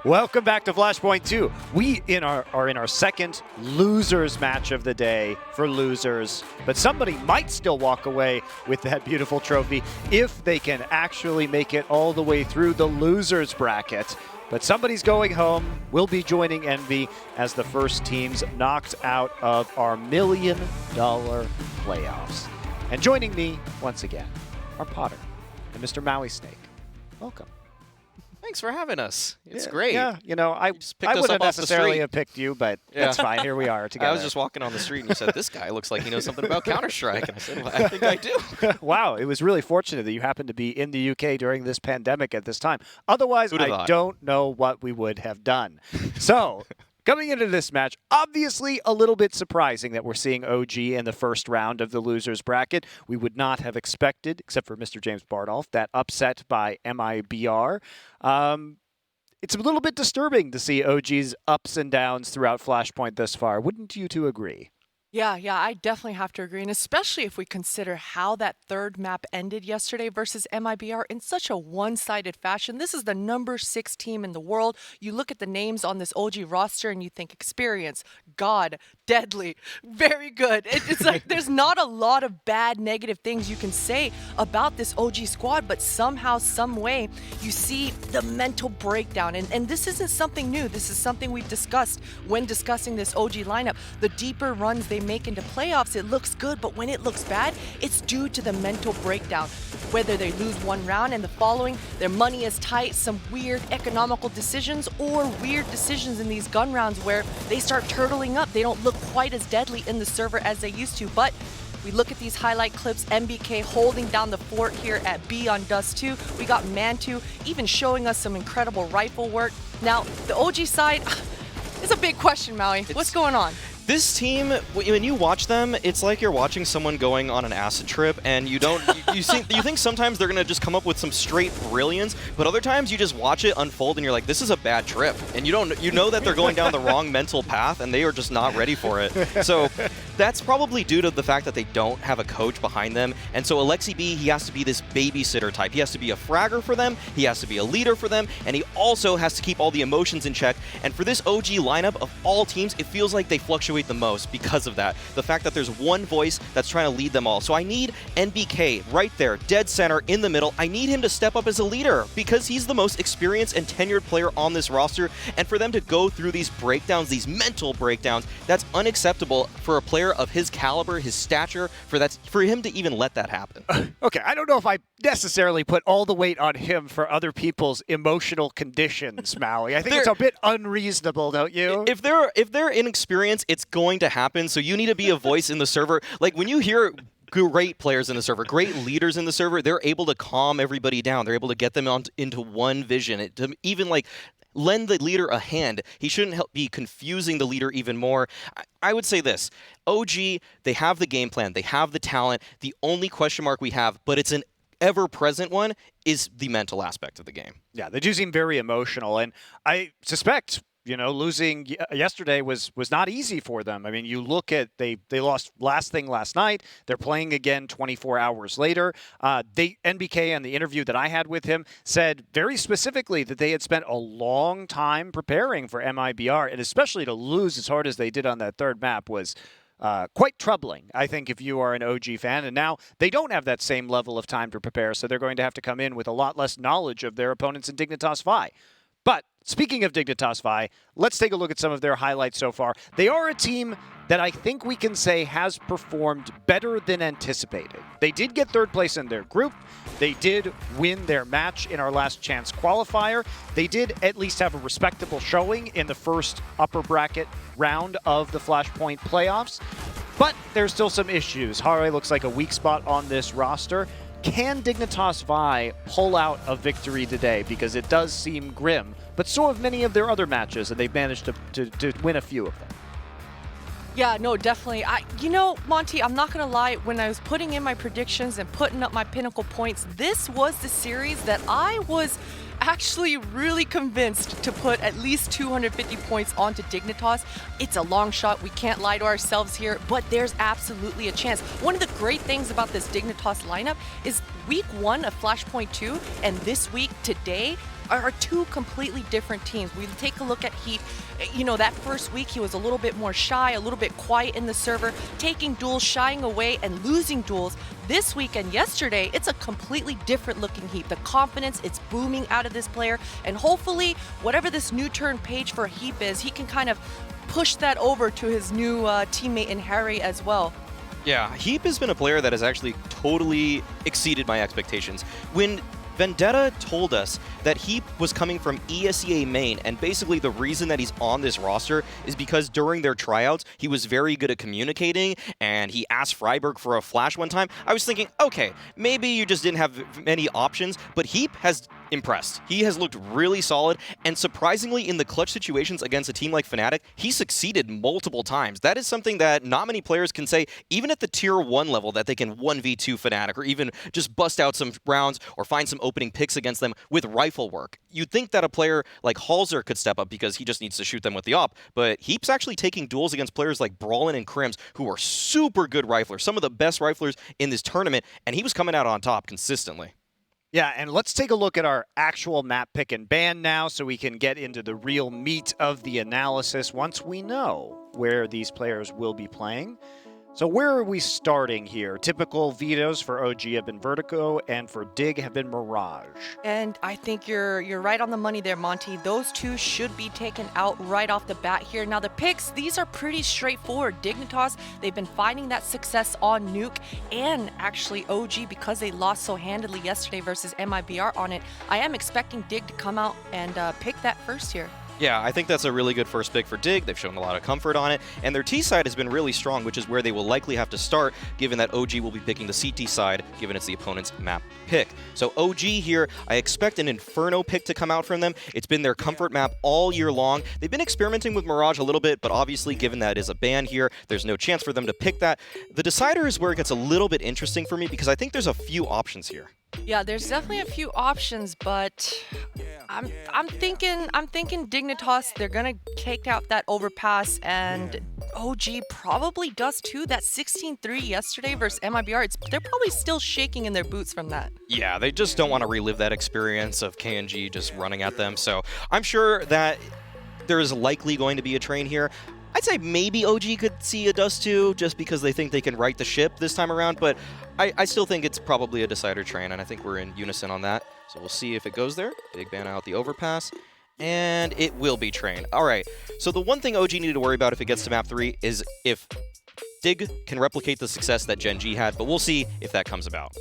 Welcome back to Flashpoint 2. We are in our second losers match of the day for losers, but somebody might still walk away with that beautiful trophy if they can actually make it all the way through the losers bracket. But somebody's going home. We'll be joining Envy as the first teams knocked out of our $1 million playoffs. And joining me once again, our Potter and Mr. Maui Snake. Welcome. Thanks for having us. It's great. Yeah, you know, I wouldn't necessarily have picked you, but that's fine. Here we are together. I was just walking on the street and you said, this guy looks like he knows something about Counter-Strike. And I said, well, I think I do. Wow, it was really fortunate that you happened to be in the UK during this pandemic at this time. Otherwise, I don't know what we would have done. So, coming into this match, obviously a little bit surprising that we're seeing OG in the first round of the losers bracket. We would not have expected, except for Mr. James Bardolph, that upset by MIBR. It's a little bit disturbing to see OG's ups and downs throughout Flashpoint thus far. Wouldn't you two agree? Yeah, I definitely have to agree, and especially if we consider how that third map ended yesterday versus MIBR in such a one-sided fashion. This is the number 6 team in the world. You look at the names on this OG roster and you think experience, God, deadly, very good. It's like there's not a lot of bad negative things you can say about this OG squad, but somehow, some way, you see the mental breakdown. And this isn't something new. This is something we've discussed when discussing this OG lineup. The deeper runs they make into playoffs, it looks good, but when it looks bad, it's due to the mental breakdown. Whether they lose one round and the following, their money is tight, some weird economical decisions, or weird decisions in these gun rounds where they start turtling up. They don't look quite as deadly in the server as they used to, but we look at these highlight clips, MBK holding down the fort here at B on Dust 2. We got Mantu even showing us some incredible rifle work. Now, the OG side, it's a big question, Maui. What's going on? This team, when you watch them, it's like you're watching someone going on an acid trip, and you think sometimes they're gonna just come up with some straight brilliance, but other times you just watch it unfold and you're like, this is a bad trip, and you know that they're going down the wrong mental path, and they are just not ready for it. So that's probably due to the fact that they don't have a coach behind them, and so Alexi B, he has to be this babysitter type. He has to be a fragger for them, he has to be a leader for them, and he also has to keep all the emotions in check. And for this OG lineup of all teams, it feels like they fluctuate the most because of that. The fact that there's one voice that's trying to lead them all. So I need NBK right there, dead center, in the middle. I need him to step up as a leader because he's the most experienced and tenured player on this roster. And for them to go through these breakdowns, these mental breakdowns, that's unacceptable for a player of his caliber, his stature, for him to even let that happen. Okay, I don't know if I necessarily put all the weight on him for other people's emotional conditions, Maui. I think it's a bit unreasonable, don't you? If they're inexperienced, it's going to happen. So you need to be a voice in the server. Like when you hear great players in the server, great leaders in the server, they're able to calm everybody down. They're able to get them into one vision. To even like lend the leader a hand. He shouldn't be confusing the leader even more. I would say this. OG, they have the game plan. They have the talent. The only question mark we have, but it's an ever-present one, is the mental aspect of the game. Yeah, they do seem very emotional, and I suspect, you know, losing yesterday was not easy for them. I mean, you look at, they lost last night. They're playing again 24 hours later. NBK, in the interview that I had with him, said very specifically that they had spent a long time preparing for MIBR, and especially to lose as hard as they did on that third map was quite troubling, I think, if you are an OG fan. And now they don't have that same level of time to prepare, so they're going to have to come in with a lot less knowledge of their opponents in Dignitas VIE. But speaking of Dignitas VIE, let's take a look at some of their highlights so far. They are a team that I think we can say has performed better than anticipated. They did get third place in their group. They did win their match in our last chance qualifier. They did at least have a respectable showing in the first upper bracket round of the Flashpoint playoffs. But there's still some issues. C.R.A.E looks like a weak spot on this roster. Can Dignitas VIE pull out a victory today? Because it does seem grim, but so have many of their other matches, and they've managed to win a few of them. Yeah, no, definitely. You know, Monty, I'm not going to lie. When I was putting in my predictions and putting up my Pinnacle points, this was the series that I was actually really convinced to put at least 250 points onto Dignitas. It's a long shot. We can't lie to ourselves here, but there's absolutely a chance. One of the great things about this Dignitas lineup is week 1 of Flashpoint 2 and this week today, are two completely different teams. We take a look at Heath. You know, that first week he was a little bit more shy, a little bit quiet in the server, taking duels, shying away, and losing duels. This week and yesterday, it's a completely different looking Heath. The confidence, it's booming out of this player, and hopefully, whatever this new turn page for Heath is, he can kind of push that over to his new teammate in Harry as well. Yeah, Heath has been a player that has actually totally exceeded my expectations. When Vendetta told us that he was coming from ESEA main, and basically the reason that he's on this roster is because during their tryouts, he was very good at communicating, and he asked Freiburg for a flash one time. I was thinking, okay, maybe you just didn't have many options, but Heath has impressed. He has looked really solid, and surprisingly, in the clutch situations against a team like Fnatic, he succeeded multiple times. That is something that not many players can say, even at the tier 1 level, that they can 1v2 Fnatic, or even just bust out some rounds or find some opening picks against them with rifle work. You'd think that a player like Halzer could step up because he just needs to shoot them with the op, but Heap's actually taking duels against players like Brawlin and Crims, who are super good riflers, some of the best riflers in this tournament, and he was coming out on top consistently. Yeah, and let's take a look at our actual map pick and ban now so we can get into the real meat of the analysis once we know where these players will be playing. So where are we starting here? Typical vetoes for OG have been Vertigo, and for Dig have been Mirage. And I think you're right on the money there, Monty. Those two should be taken out right off the bat here. Now the picks, these are pretty straightforward. Dignitas, they've been finding that success on Nuke, and actually OG, because they lost so handily yesterday versus MIBR on it, I am expecting Dig to come out and pick that first here. Yeah, I think that's a really good first pick for Dig. They've shown a lot of comfort on it, and their T side has been really strong, which is where they will likely have to start, given that OG will be picking the CT side, given it's the opponent's map pick. So OG here, I expect an Inferno pick to come out from them. It's been their comfort map all year long. They've been experimenting with Mirage a little bit, but obviously, given that it is a ban here, there's no chance for them to pick that. The Decider is where it gets a little bit interesting for me, because I think there's a few options here. Yeah, there's definitely a few options, but I'm thinking Dignitas, they're gonna take out that overpass, and OG probably does too. That 16-3 yesterday versus MIBR, they're probably still shaking in their boots from that. Yeah, they just don't want to relive that experience of KNG just running at them. So I'm sure that there is likely going to be a train here. I'd say maybe OG could see a Dust 2 just because they think they can right the ship this time around, but I still think it's probably a Decider train, and I think we're in unison on that. So we'll see if it goes there. Big ban out the overpass, and it will be train. All right, so the one thing OG needed to worry about if it gets to map 3 is if Dig can replicate the success that Gen G had, but we'll see if that comes about.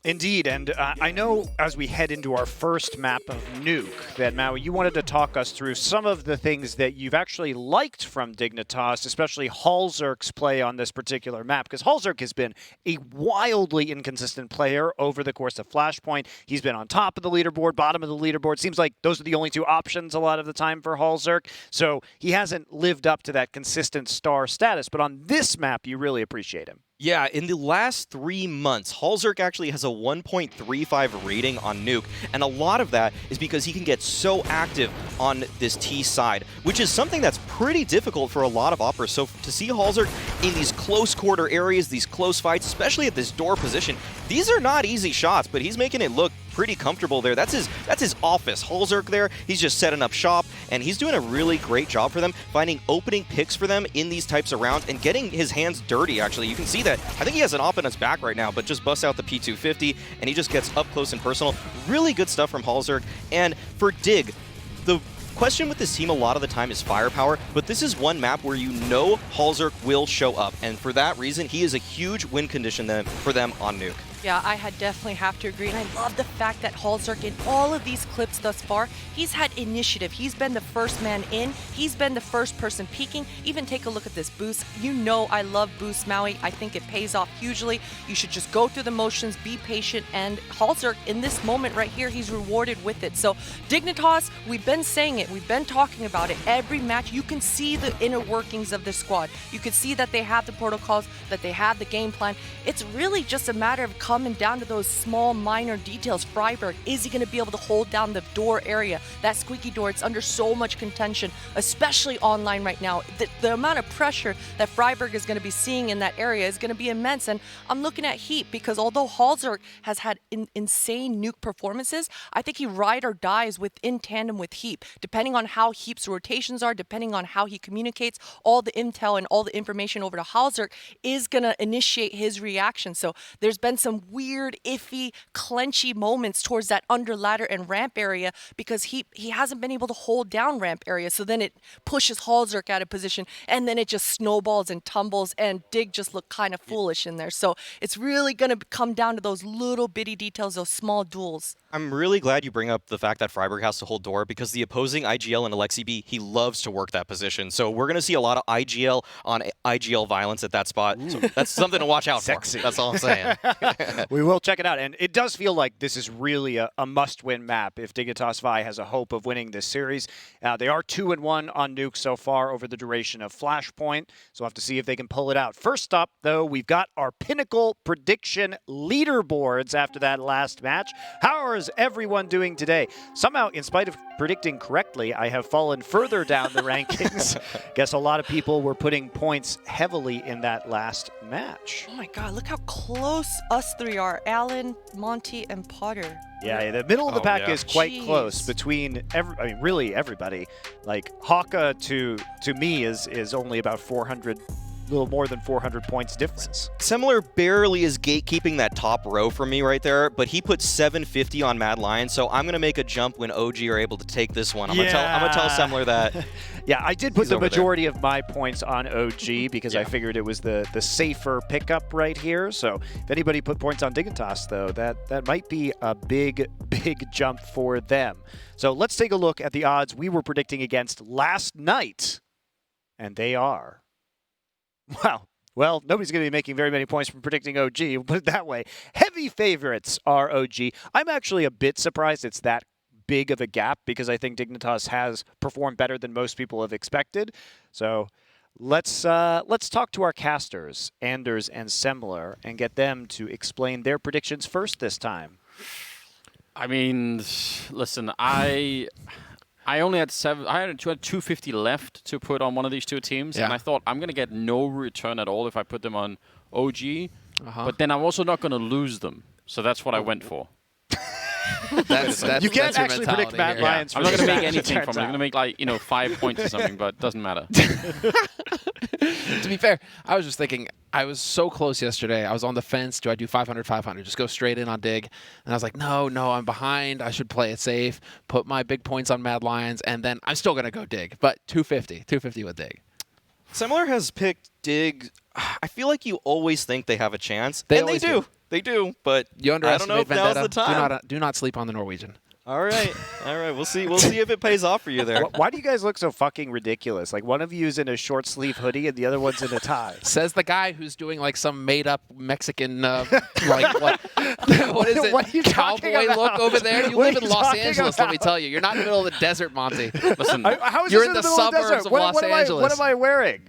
Indeed, and I know as we head into our first map of Nuke that, Maui, you wanted to talk us through some of the things that you've actually liked from Dignitas, especially Halzerk's play on this particular map, because Halzerk has been a wildly inconsistent player over the course of Flashpoint. He's been on top of the leaderboard, bottom of the leaderboard. Seems like those are the only two options a lot of the time for Halzerk, so he hasn't lived up to that consistent star status, but on this map, you really appreciate him. Yeah, in the last 3 months, Halzerk actually has a 1.35 rating on Nuke, and a lot of that is because he can get so active on this T side, which is something that's pretty difficult for a lot of operas. So to see Halzerk in these close quarter areas, these close fights, especially at this door position, these are not easy shots, but he's making it look pretty comfortable there. That's his office. Halzerk there, he's just setting up shop, and he's doing a really great job for them, finding opening picks for them in these types of rounds and getting his hands dirty, actually. You can see that. I think he has an op in his back right now, but just busts out the P250, and he just gets up close and personal. Really good stuff from Halzerk. And for Dig, the question with this team a lot of the time is firepower, but this is one map where you know Halzerk will show up, and for that reason, he is a huge win condition for them on Nuke. Yeah, I had definitely have to agree, and I love the fact that Halzerk, in all of these clips thus far, he's had initiative. He's been the first man in. He's been the first person peeking. Even take a look at this boost. You know I love boost, Maui. I think it pays off hugely. You should just go through the motions, be patient, and Halzerk, in this moment right here, he's rewarded with it. So Dignitas, we've been saying it. We've been talking about it. Every match, you can see the inner workings of the squad. You can see that they have the protocols, that they have the game plan. It's really just a matter of coming down to those small, minor details. Freiburg, is he going to be able to hold down the door area? That squeaky door, it's under so much contention, especially online right now. The amount of pressure that Freiburg is going to be seeing in that area is going to be immense. And I'm looking at Heath because although Halzerk has had insane Nuke performances, I think he ride or dies within tandem with Heath. Depending on how Heath's rotations are, depending on how he communicates, all the intel and all the information over to Halzerk is going to initiate his reaction. So there's been some weird, iffy, clenchy moments towards that under ladder and ramp area because he hasn't been able to hold down ramp area. So then it pushes Halzerk out of position, and then it just snowballs and tumbles, and Dig just looked kind of foolish in there. So it's really going to come down to those little bitty details, those small duels. I'm really glad you bring up the fact that Freiburg has to hold door because the opposing IGL and Alexi B, he loves to work that position. So we're going to see a lot of IGL on IGL violence at that spot. So that's something to watch out Sexy. for. That's all I'm saying. We will check it out. And it does feel like this is really a must-win map if Dignitas VIE has a hope of winning this series. They are 2-1 on Nuke so far over the duration of Flashpoint. So we'll have to see if they can pull it out. First up, though, we've got our Pinnacle prediction leaderboards after that last match. How is everyone doing today? Somehow, in spite of predicting correctly, I have fallen further down the rankings. Guess a lot of people were putting points heavily in that last match. Oh my God, look how close us three are. Alan, Monty, and Potter. Yeah, the middle of the pack is quite Jeez. close between really everybody. Like Haka to me is only about 400, a little more than 400 points difference. Similar barely is gatekeeping that top row for me right there, but he put 750 on Mad Lion, so I'm going to make a jump when OG are able to take this one. I'm going to tell Semler that. Yeah, I did put the over majority of my points on OG because I figured it was the safer pickup right here. So if anybody put points on Dignitas, though, that might be a big jump for them. So let's take a look at the odds we were predicting against last night, and they are... Wow. Well, nobody's going to be making very many points from predicting OG. We'll put it that way. Heavy favorites are OG. I'm actually a bit surprised it's that big of a gap because I think Dignitas has performed better than most people have expected. So let's talk to our casters, Anders and Semler, and get them to explain their predictions first this time. I mean, listen, I only had 250 left to put on one of these two teams, and I thought I'm going to get no return at all if I put them on OG, but then I'm also not going to lose them. So that's what I went for. That's you can't that's your actually predict Mad mentality here. Lions. I'm not going to make anything from it. I'm going to make 5 points or something, but it doesn't matter. To be fair, I was just thinking, I was so close yesterday. I was on the fence. Do I do 500, 500? Just go straight in on Dig. And I was like, no, I'm behind. I should play it safe, put my big points on Mad Lions, and then I'm still going to go Dig. But 250 with Dig. Semler has picked Dig. I feel like you always think they have a chance. They and always they do. They do, but You I don't know underestimate if now's Vendetta. the time. Do not sleep on the Norwegian. All right. We'll see if it pays off for you there. Why do you guys look so fucking ridiculous? Like one of you's in a short sleeve hoodie and the other one's in a tie. Says the guy who's doing like some made up Mexican like what is it? What are you talking Cowboy about? look over there. You What live are in you Los talking Angeles, about? let me tell you. You're not in the middle of the desert, Monty. Listen, How is You're this in the the middle of the suburbs desert? of What Los am I Angeles. wearing?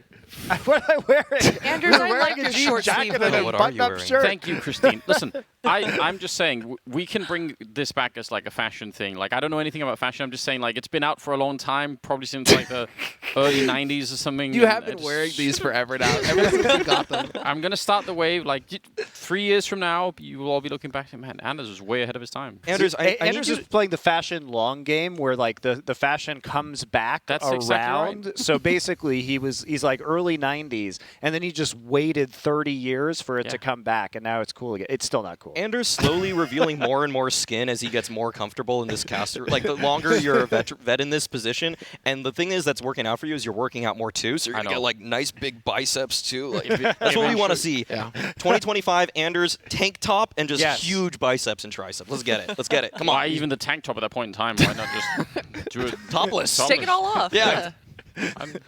What am I wearing? Anders, I'm I wearing like a your jean short jacket sleeve and a hoodie. What are you button-up wearing? shirt. thank you, Christine. Listen, I'm just saying we can bring this back as like a fashion thing. Like I don't know anything about fashion. I'm just saying like it's been out for a long time, probably since like the early 90s or something. You and have I been just- wearing these forever now. Ever since you got them. I'm gonna start the wave. Like 3 years from now, you will all be looking back. Man, Anders was way ahead of his time. Anders, I need Anders you is playing the fashion long game where like the fashion comes back That's around. exactly right. So basically he's like early 90s and then he just waited 30 years for it to come back and now it's cool again. It's still not cool. Anders slowly revealing more and more skin as he gets more comfortable in this caster. Like the longer you're a vet in this position, and the thing is that's working out for you is you're working out more too. So you're gonna get like nice big biceps too. Like, that's what we want to see. Yeah. 2025 Anders tank top and just Yes. huge biceps and triceps. Let's get it. Let's get it. Come on. Why even the tank top at that point in time? Why not just do it Topless. Take it all off. Yeah.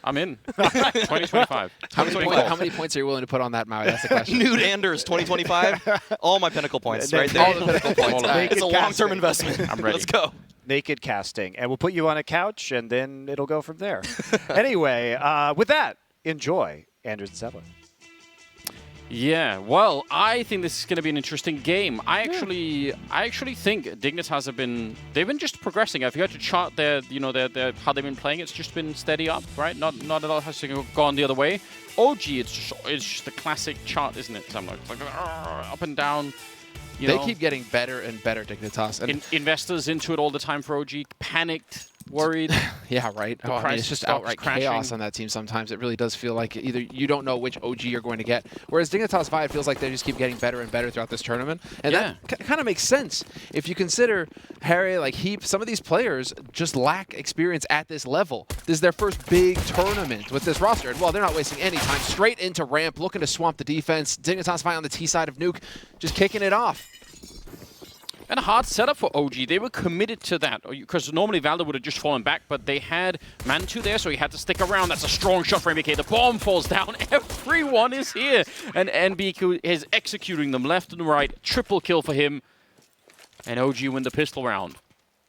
I'm in. 2025. How many points are you willing to put on that, Maui? That's the question. Nude Anders 2025. All my Pinnacle points right All there. the Pinnacle points. All of it. It's a long-term casting. investment. I'm ready. Let's go. Naked casting. And we'll put you on a couch and then it'll go from there. Anyway, with that, enjoy Anders and Sedler. Yeah, well, I think this is going to be an interesting game. I actually think Dignitas they've been just progressing. If you had to chart their how they've been playing, it's just been steady up, right? Not at all has gone the other way. OG, it's just the classic chart, isn't it? So I'm like up and down. They keep getting better and better, Dignitas. And investors into it all the time for OG, panicked, worried. Yeah, right. I mean, it's just outright chaos on that team sometimes. It really does feel like either you don't know which OG you're going to get. Whereas Dignitas VIE, it feels like they just keep getting better and better throughout this tournament. And that kind of makes sense. If you consider Harry, like Heath, some of these players just lack experience at this level. This is their first big tournament with this roster. And, well, they're not wasting any time. Straight into ramp, looking to swamp the defense. Dignitas VIE on the T side of Nuke, just kicking it off. And a hard setup for OG. They were committed to that, because normally Valda would have just fallen back, but they had Mantu there, so he had to stick around. That's a strong shot for MBK. The bomb falls down. Everyone is here. And NBK is executing them left and right. Triple kill for him. And OG win the pistol round.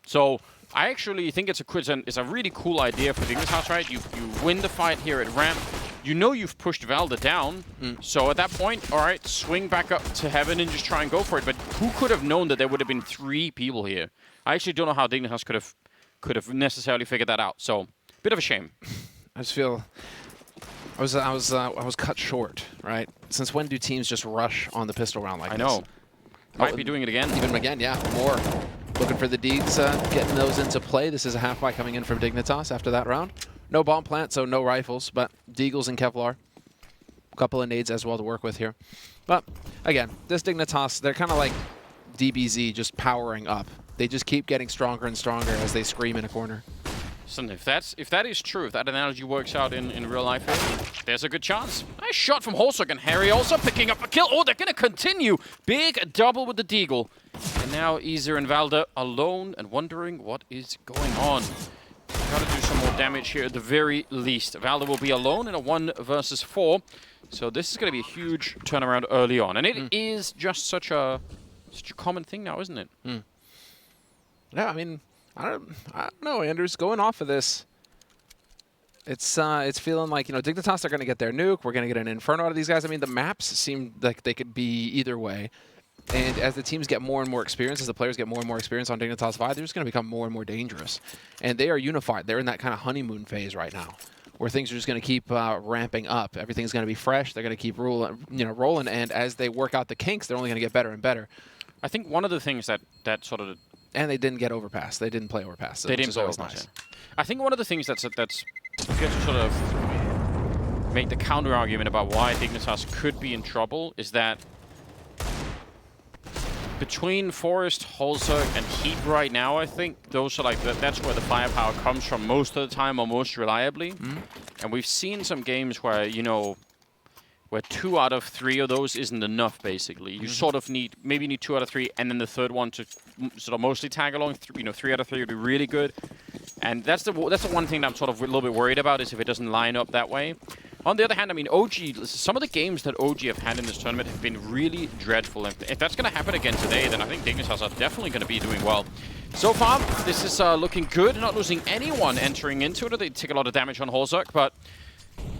So I actually think it's a really cool idea for Dignitas, right? You win the fight here at ramp. You know you've pushed Valda down, so at that point, all right, swing back up to heaven and just try and go for it. But who could have known that there would have been 3 people here? I actually don't know how Dignitas could have necessarily figured that out. So, bit of a shame. I just feel I was cut short, right? Since when do teams just rush on the pistol round like this? I know. Might be doing it again. Even again, yeah, more. Looking for the Deeds, getting those into play. This is a half buy coming in from Dignitas after that round. No bomb plant, so no rifles, but Deagles and Kevlar. A couple of nades as well to work with here. But, again, this Dignitas, they're kind of like DBZ just powering up. They just keep getting stronger and stronger as they scream in a corner. So if that is true, if that analogy works out in real life, there's a good chance. Nice shot from Holzuk, and Harry also picking up a kill. Oh, they're going to continue. Big double with the Deagle. And now Ezer and Valda alone and wondering what is going on. Got to do some more damage here at the very least. Valda will be alone in a 1 versus 4. So this is going to be a huge turnaround early on. And it is just such a common thing now, isn't it? Yeah, I mean, I don't know, Anders. Going off of this, it's feeling like, Dignitas are going to get their nuke. We're going to get an Inferno out of these guys. I mean, the maps seem like they could be either way. And as the teams get more and more experience, as the players get more and more experience on Dignitas VIE, they're just going to become more and more dangerous. And they are unified. They're in that kind of honeymoon phase right now, where things are just going to keep ramping up. Everything's going to be fresh. They're going to keep rolling. And as they work out the kinks, they're only going to get better and better. I think one of the things that sort of... And they didn't get overpass. They didn't play overpass. They didn't play overpass. Nice. Yeah. I think one of the things that's if you have to sort of make the counter argument about why Dignitas could be in trouble is that between Forest, Holzuk, and Heat right now, I think those are like that's where the firepower comes from most of the time or most reliably. And we've seen some games where, where 2 out of 3 of those isn't enough, basically. You sort of maybe need 2 out of 3, and then the third one to sort of mostly tag along. 3 out of 3 would be really good. And that's the one thing that I'm sort of a little bit worried about is if it doesn't line up that way. On the other hand, I mean, OG, some of the games that OG have had in this tournament have been really dreadful. If that's going to happen again today, then I think Dignitas are definitely going to be doing well. So far, this is looking good. Not losing anyone entering into it. They take a lot of damage on Holzuk, but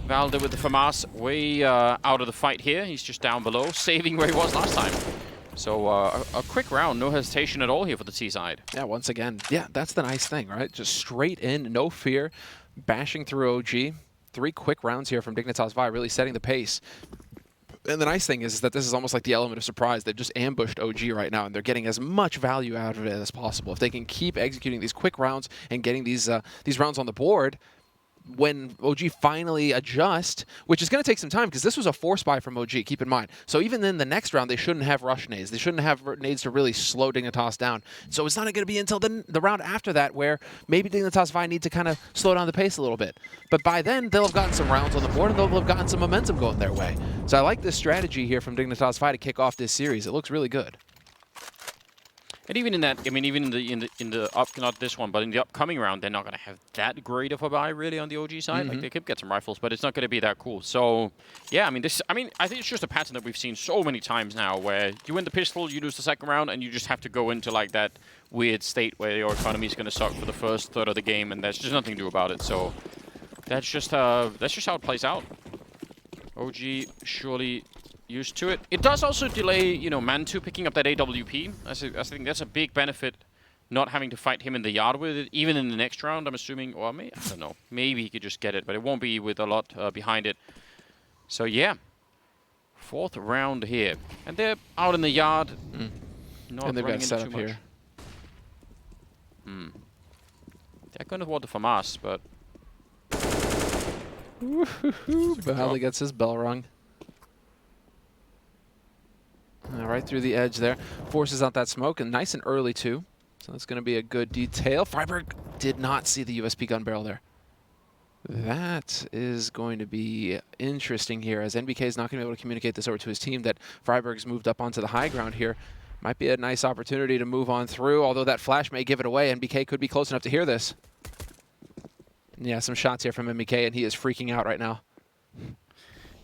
Valda with the FAMAS way out of the fight here. He's just down below, saving where he was last time. So a quick round, no hesitation at all here for the T side. Yeah, once again, yeah, that's the nice thing, right? Just straight in, no fear, bashing through OG. 3 quick rounds here from Dignitas VIE, really setting the pace. And the nice thing is that this is almost like the element of surprise. They've just ambushed OG right now, and they're getting as much value out of it as possible. If they can keep executing these quick rounds and getting these rounds on the board, when OG finally adjust, which is going to take some time because this was a force buy from OG, keep in mind. So even in the next round, they shouldn't have rush nades. They shouldn't have nades to really slow Dignitas down. So it's not going to be until the round after that where maybe Dignitas VIE need to kind of slow down the pace a little bit. But by then, they'll have gotten some rounds on the board and they'll have gotten some momentum going their way. So I like this strategy here from Dignitas VIE to kick off this series. It looks really good. And even in that, I mean, even in the not this one, but in the upcoming round, they're not going to have that great of a buy really on the OG side. Like they could get some rifles, but it's not going to be that cool. So, yeah, I mean, I think it's just a pattern that we've seen so many times now, where you win the pistol, you lose the second round, and you just have to go into like that weird state where your economy is going to suck for the first third of the game, and there's just nothing to do about it. So, that's just how it plays out. OG surely used to it. It does also delay, you know, Mantu picking up that AWP. I think that's a big benefit, not having to fight him in the yard with it, even in the next round, I'm assuming. Or I don't know. Maybe he could just get it, but it won't be with a lot behind it. So, yeah. 4th round here. And they're out in the yard. Not and they've got running set into up too much. here. They're going to want the FAMAS, but... Pallete gets his bell rung. Right through the edge there. Forces out that smoke, and nice and early too. So that's going to be a good detail. friberg did not see the USP gun barrel there. That is going to be interesting here, as NBK is not going to be able to communicate this over to his team that friberg's moved up onto the high ground here. Might be a nice opportunity to move on through, although that flash may give it away. NBK could be close enough to hear this. Yeah, some shots here from NBK, and he is freaking out right now.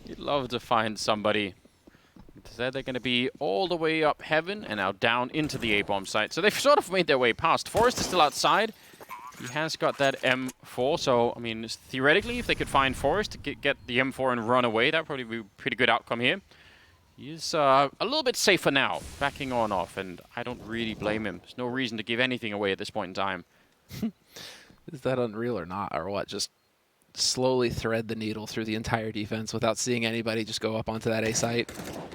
You'd love to find somebody. They're going to be all the way up heaven and now down into the A-bomb site. So they've sort of made their way past. Forrest is still outside. He has got that M4, so, I mean, theoretically, if they could find Forrest to get the M4 and run away, that would probably be a pretty good outcome here. He's a little bit safer now, backing on off, and I don't really blame him. There's no reason to give anything away at this point in time. Is that unreal or not, or what? Just slowly thread the needle through the entire defense without seeing anybody just go up onto that A site.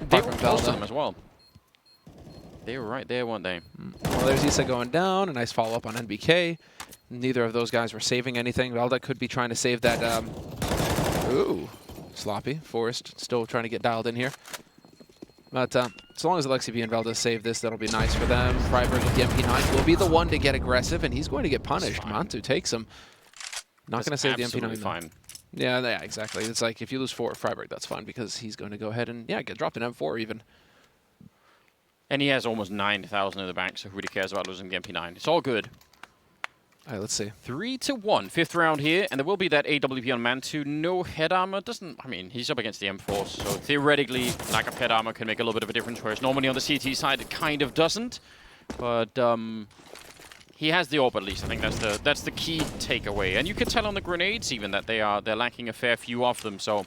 They were close to them as well. They were right there, weren't they? Well, there's Issa going down. A nice follow-up on NBK. Neither of those guys were saving anything. Velda could be trying to save that. Ooh, sloppy. Forrest still trying to get dialed in here. But as long as Alexi B and Velda save this, that'll be nice for them. friberg with the MP9 will be the one to get aggressive, and he's going to get punished. Mantu takes him. Not going to save the MP9. Fine. Yeah, exactly. It's like if you lose 4 at friberg, that's fine because he's going to go ahead and, yeah, get dropped an M4 even. And he has almost 9,000 in the bank, so who really cares about losing the MP9? It's all good. All right, let's see. 3-1, 5th round here, and there will be that AWP on Mantu. No head armor. I mean, he's up against the M4, so theoretically, lack of head armor can make a little bit of a difference, whereas normally on the CT side, it kind of doesn't. But he has the AWP at least. I think that's the key takeaway. And you can tell on the grenades even that they're lacking a fair few of them, so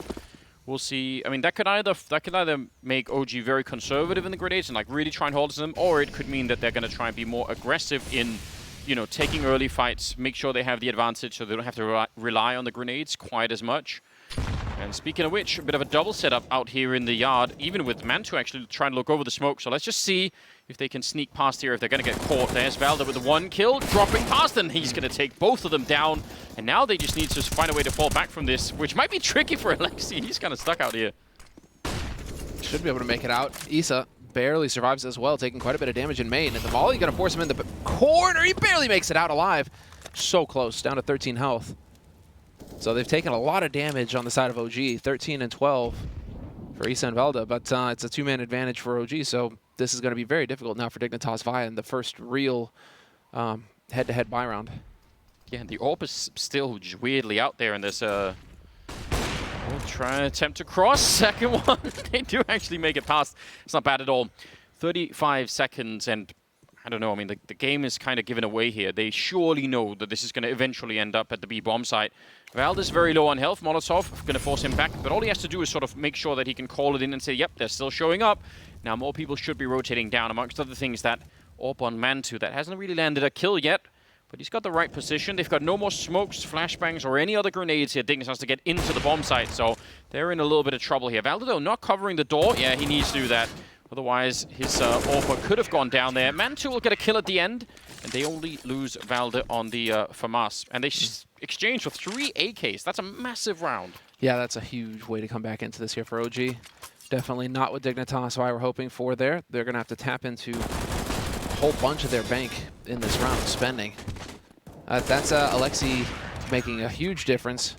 we'll see. I mean, that could either make OG very conservative in the grenades and like really try and hold them, or it could mean that they're going to try and be more aggressive in, you know, taking early fights, make sure they have the advantage so they don't have to rely on the grenades quite as much. And speaking of which, a bit of a double setup out here in the yard, even with Mantu actually trying to look over the smoke. So let's just see if they can sneak past here, if they're going to get caught. There's Valda with the 1 kill, dropping past, and he's going to take both of them down. And now they just need to find a way to fall back from this, which might be tricky for Alexi. He's kind of stuck out here. Should be able to make it out. Issa barely survives as well, taking quite a bit of damage in main. And the volley going to force him in the corner. He barely makes it out alive. So close, down to 13 health. So they've taken a lot of damage on the side of OG, 13 and 12 for Issa and Velda, but it's a 2-man advantage for OG, so this is going to be very difficult now for Dignitas VIE in the first real head-to-head buy round. Yeah, and the AWP is still weirdly out there, and there's we'll try and attempt to cross. Second one, they do actually make it past. It's not bad at all. 35 seconds, and I don't know, I mean, the game is kind of given away here. They surely know that this is going to eventually end up at the B-bomb site. Valda's very low on health. Molotov going to force him back, but all he has to do is sort of make sure that he can call it in and say, yep, they're still showing up. Now more people should be rotating down, amongst other things, that AWP on Mantu that hasn't really landed a kill yet, but he's got the right position. They've got no more smokes, flashbangs, or any other grenades here. Dignitas has to get into the bomb site, so they're in a little bit of trouble here. Valda, though, not covering the door. Yeah, he needs to do that. Otherwise, his AWP could have gone down there. Mantu will get a kill at the end, and they only lose Valda on the FAMAS. And they exchange for 3 AKs. That's a massive round. Yeah, that's a huge way to come back into this here for OG. Definitely not what Dignitas VIE were hoping for there. They're going to have to tap into a whole bunch of their bank in this round, spending. That's Alexi making a huge difference.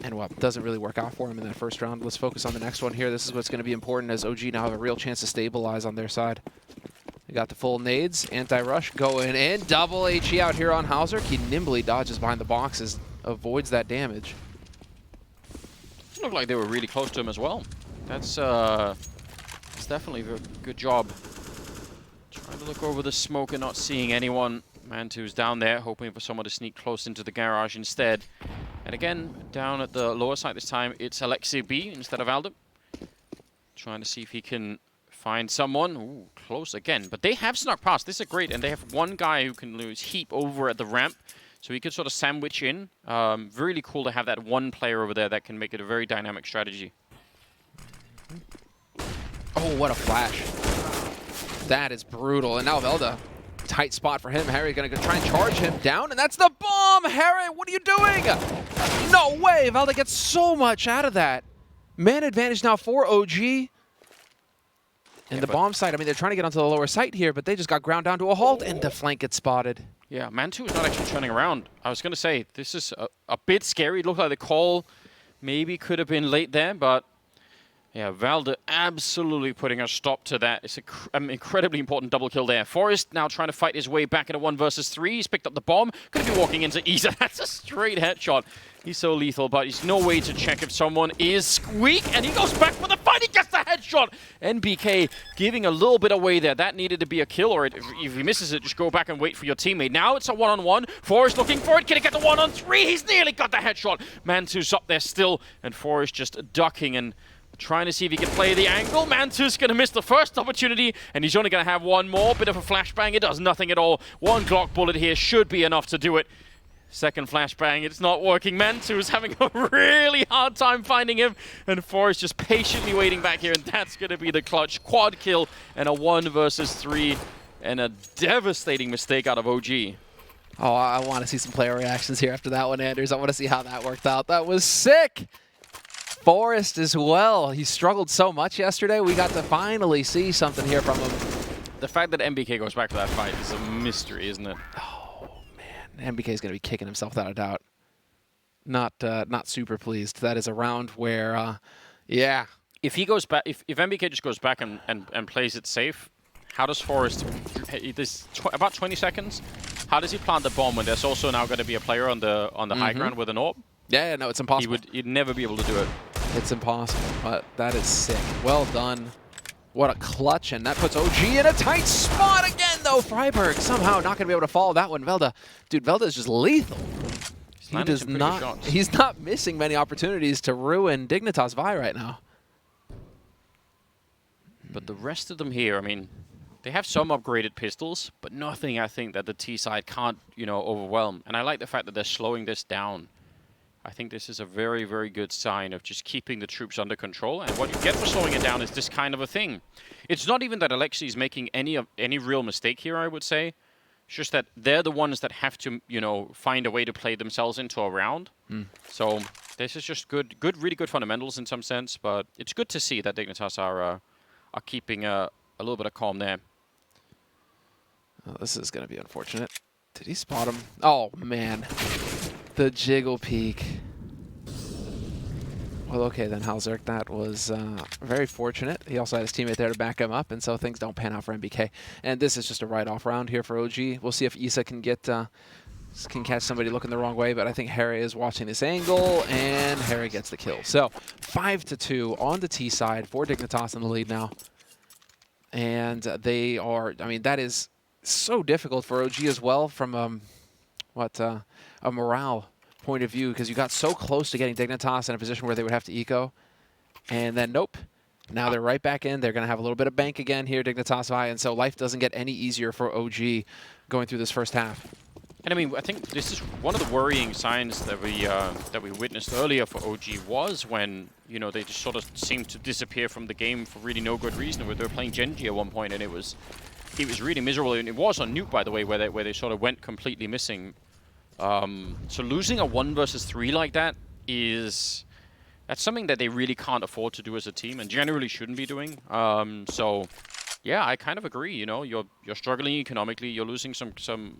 And what doesn't really work out for him in that first round. Let's focus on the next one here. This is what's going to be important as OG now have a real chance to stabilize on their side. They got the full nades, anti-rush going in. Double HE out here on Hauser. He nimbly dodges behind the boxes, avoids that damage. It looked like they were really close to him as well. That's definitely a good job. Trying to look over the smoke and not seeing anyone. Mantu's down there, hoping for someone to sneak close into the garage instead. And again, down at the lower side this time, it's Alexi B instead of Aldo. Trying to see if he can find someone. Ooh, close again. But they have snuck past. This is great. And they have one guy who can lose Heap over at the ramp. So he could sort of sandwich in. Really cool to have that one player over there that can make it a very dynamic strategy. Oh, what a flash. That is brutal. And now Velda, tight spot for him. Harry going to try and charge him down, and that's the bomb! Harry, what are you doing? No way! Velda gets so much out of that. Man advantage now for OG. And the bomb side, I mean, they're trying to get onto the lower site here, but they just got ground down to a halt, and the flank gets spotted. Yeah, Mantu is not actually turning around. I was going to say, this is a bit scary. It looked like the call maybe could have been late there, but yeah, Valde absolutely putting a stop to that. It's an incredibly important double kill there. Forest now trying to fight his way back in a 1 versus 3. He's picked up the bomb. Could be walking into Isa. That's a straight headshot. He's so lethal, but he's no way to check if someone is Squeak, and he goes back for the fight. He gets the headshot. NBK giving a little bit away there. That needed to be a kill, or if he misses it, just go back and wait for your teammate. Now it's a 1-on-1. Forest looking for it. Can he get the 1-on-3? He's nearly got the headshot. Mantu's up there still, and Forest just ducking and trying to see if he can play the angle. Mantu's going to miss the first opportunity, and he's only going to have one more. Bit of a flashbang. It does nothing at all. One Glock bullet here should be enough to do it. Second flashbang, it's not working. Mantu's having a really hard time finding him, and Forrest just patiently waiting back here, and that's going to be the clutch. Quad kill and a 1 versus 3, and a devastating mistake out of OG. Oh, I want to see some player reactions here after that one, Anders. I want to see how that worked out. That was sick! Forrest as well. He struggled so much yesterday. We got to finally see something here from him. The fact that MBK goes back to that fight is a mystery, isn't it? MBK is going to be kicking himself without a doubt. Not super pleased. That is a round where, yeah. If he goes back, if MBK just goes back and plays it safe, how does Forrest? There's about 20 seconds. How does he plant the bomb when there's also now going to be a player on the high ground with an AWP? Yeah, no, it's impossible. He'd never be able to do it. It's impossible, but that is sick. Well done. What a clutch, and that puts OG in a tight spot again, though. Freiburg somehow not going to be able to follow that one. Velda, dude, Velda is just lethal. He does not. He's not missing many opportunities to ruin Dignitas VIE right now. But the rest of them here, I mean, they have some upgraded pistols, but nothing I think that the T side can't, overwhelm. And I like the fact that they're slowing this down. I think this is a very, very good sign of just keeping the troops under control. And what you get for slowing it down is this kind of a thing. It's not even that Alexi is making any real mistake here, I would say. It's just that they're the ones that have to, find a way to play themselves into a round. So this is just really good fundamentals in some sense. But it's good to see that Dignitas are keeping a little bit of calm there. Oh, this is going to be unfortunate. Did he spot him? Oh, man. The jiggle peek. Well, okay then, Halzerk. That was very fortunate. He also had his teammate there to back him up, and so things don't pan out for MBK. And this is just a write-off round here for OG. We'll see if Isa can get can catch somebody looking the wrong way, but I think Harry is watching this angle, and Harry gets the kill. So 5-2 on the T side for Dignitas in the lead now. And they are, I mean, that is so difficult for OG as well from a morale point of view, because you got so close to getting Dignitas in a position where they would have to eco, and then nope. Now they're right back in. They're going to have a little bit of bank again here, Dignitas VIE, and so life doesn't get any easier for OG going through this first half. And I mean, I think this is one of the worrying signs that we witnessed earlier for OG was when, they just sort of seemed to disappear from the game for really no good reason. Where they were playing Genji at one point, and it was really miserable. And it was on Nuke, by the way, where they sort of went completely missing. So losing a 1 versus 3 like that that's something that they really can't afford to do as a team, and generally shouldn't be doing. So yeah, I kind of agree. You're struggling economically. You're losing some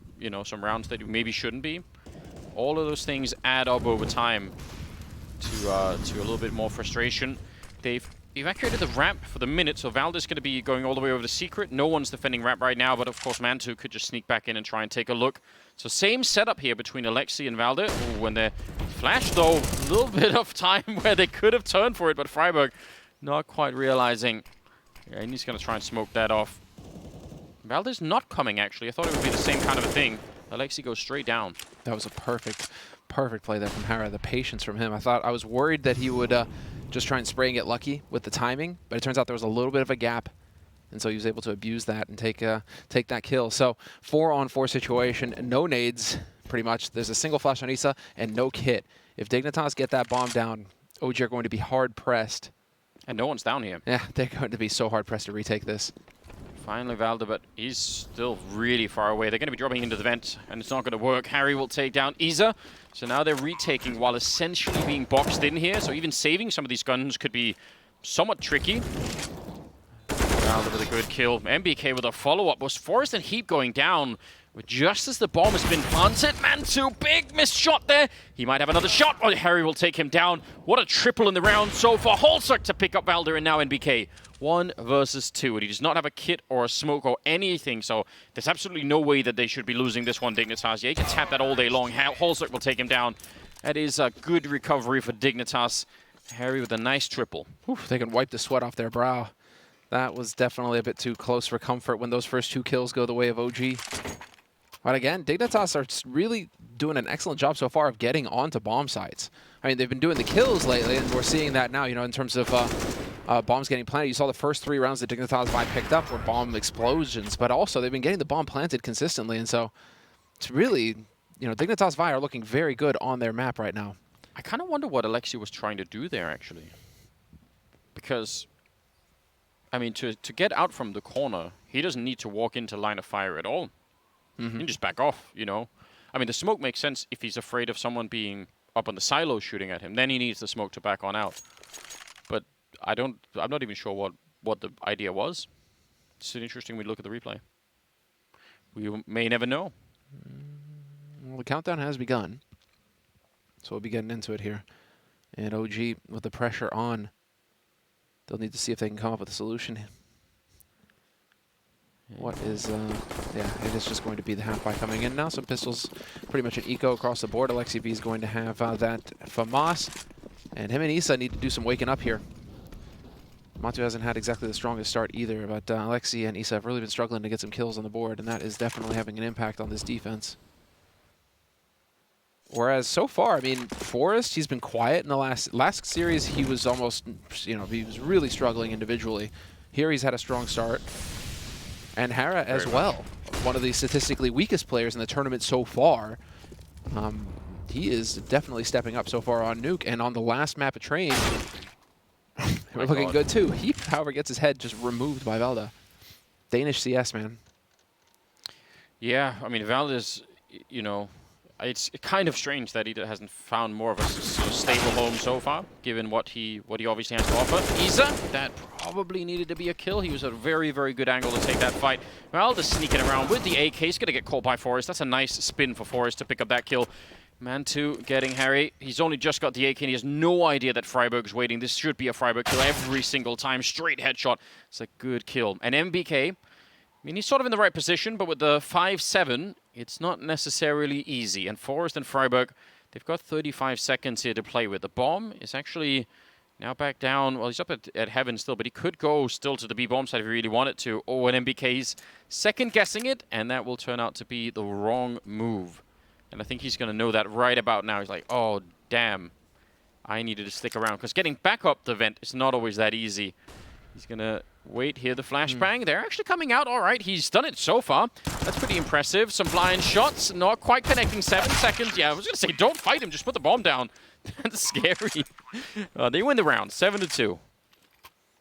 rounds that you maybe shouldn't be. All of those things add up over time to a little bit more frustration. They've evacuated the ramp for the minute, so Valde's going to be going all the way over to Secret. No one's defending ramp right now, but of course Mantu could just sneak back in and try and take a look. So same setup here between Alexi and Valde. Ooh, when they're flashed though, a little bit of time where they could have turned for it, but Freiburg not quite realizing. Yeah, and he's going to try and smoke that off. Valde's not coming, actually. I thought it would be the same kind of a thing. Alexi goes straight down. That was a perfect perfect play there from Hara. The patience from him. I was worried that he would just try and spray and get lucky with the timing, but it turns out there was a little bit of a gap, and so he was able to abuse that and take that kill. So 4-on-4 situation, no nades, pretty much. There's a single flash on Issa and no kit. If Dignitas get that bomb down, OG are going to be hard pressed. And no one's down here. Yeah, they're going to be so hard pressed to retake this. Finally Valda, but he's still really far away. They're going to be dropping into the vent, and it's not going to work. Harry will take down Iza. So now they're retaking while essentially being boxed in here. So even saving some of these guns could be somewhat tricky. Valda with a good kill. MBK with a follow-up. Was Forest and Heap going down? But just as the bomb has been planted, Mantu, big missed shot there. He might have another shot. Oh, Harry will take him down. What a triple in the round so far. Holzerk to pick up Valda, and now NBK. 1 versus 2, and he does not have a kit or a smoke or anything, so there's absolutely no way that they should be losing this one, Dignitas. Yeah, he can tap that all day long. Holzerk will take him down. That is a good recovery for Dignitas. Harry with a nice triple. Oof, they can wipe the sweat off their brow. That was definitely a bit too close for comfort when those first 2 kills go the way of OG. But again, Dignitas are really doing an excellent job so far of getting onto bomb sites. I mean, they've been doing the kills lately, and we're seeing that now, you know, in terms of bombs getting planted. You saw the first 3 rounds that Dignitas VIE picked up were bomb explosions, but also they've been getting the bomb planted consistently, and so it's really, you know, Dignitas VIE are looking very good on their map right now. I kind of wonder what Alexi was trying to do there, actually. Because, I mean, to get out from the corner, he doesn't need to walk into line of fire at all. He can just back off, you know. I mean, the smoke makes sense if he's afraid of someone being up on the silo shooting at him. Then he needs the smoke to back on out. But I'm not even sure what the idea was. It's interesting we look at the replay. We may never know. Well, the countdown has begun, so we'll be getting into it here. And OG, with the pressure on, they'll need to see if they can come up with a solution. What is, yeah, it is just going to be the half-by coming in now. Some pistols, pretty much an eco across the board. Alexi B is going to have that FAMAS, and him and Issa need to do some waking up here. Matu hasn't had exactly the strongest start either, but Alexi and Issa have really been struggling to get some kills on the board, and that is definitely having an impact on this defense. Whereas so far, I mean, Forest, he's been quiet in the last series. He was almost, you know, he was really struggling individually. Here he's had a strong start. And Hara as well, one of the statistically weakest players in the tournament so far. He is definitely stepping up so far on Nuke, and on the last map of Train, we're looking good too. He, however, gets his head just removed by Valda. Danish CS, man. Yeah, I mean, Valda's, you know, it's kind of strange that he hasn't found more of a stable home so far, given what he obviously has to offer. Iza, that probably needed to be a kill. He was at a very, very good angle to take that fight. Valda sneaking around with the AK. He's going to get caught by Forest. That's a nice spin for Forest to pick up that kill. Mantu getting Harry. He's only just got the AK and he has no idea that Freiburg's waiting. This should be a Freiburg kill every single time. Straight headshot. It's a good kill. And MBK, I mean, he's sort of in the right position, but with the 5-7, it's not necessarily easy. And Forest and Freiburg, they've got 35 seconds here to play with. The bomb is actually now back down. Well, he's up at heaven still, but he could go still to the B bomb side if he really wanted to. Oh, and MBK's second guessing it, and that will turn out to be the wrong move. And I think he's going to know that right about now. He's like, oh, damn, I needed to stick around. Because getting back up the vent is not always that easy. He's going to wait here, the flashbang. They're actually coming out all right. He's done it so far. That's pretty impressive. Some blind shots, not quite connecting. 7 seconds. Yeah, I was going to say, don't fight him. Just put the bomb down. That's scary. They win the round, 7-2.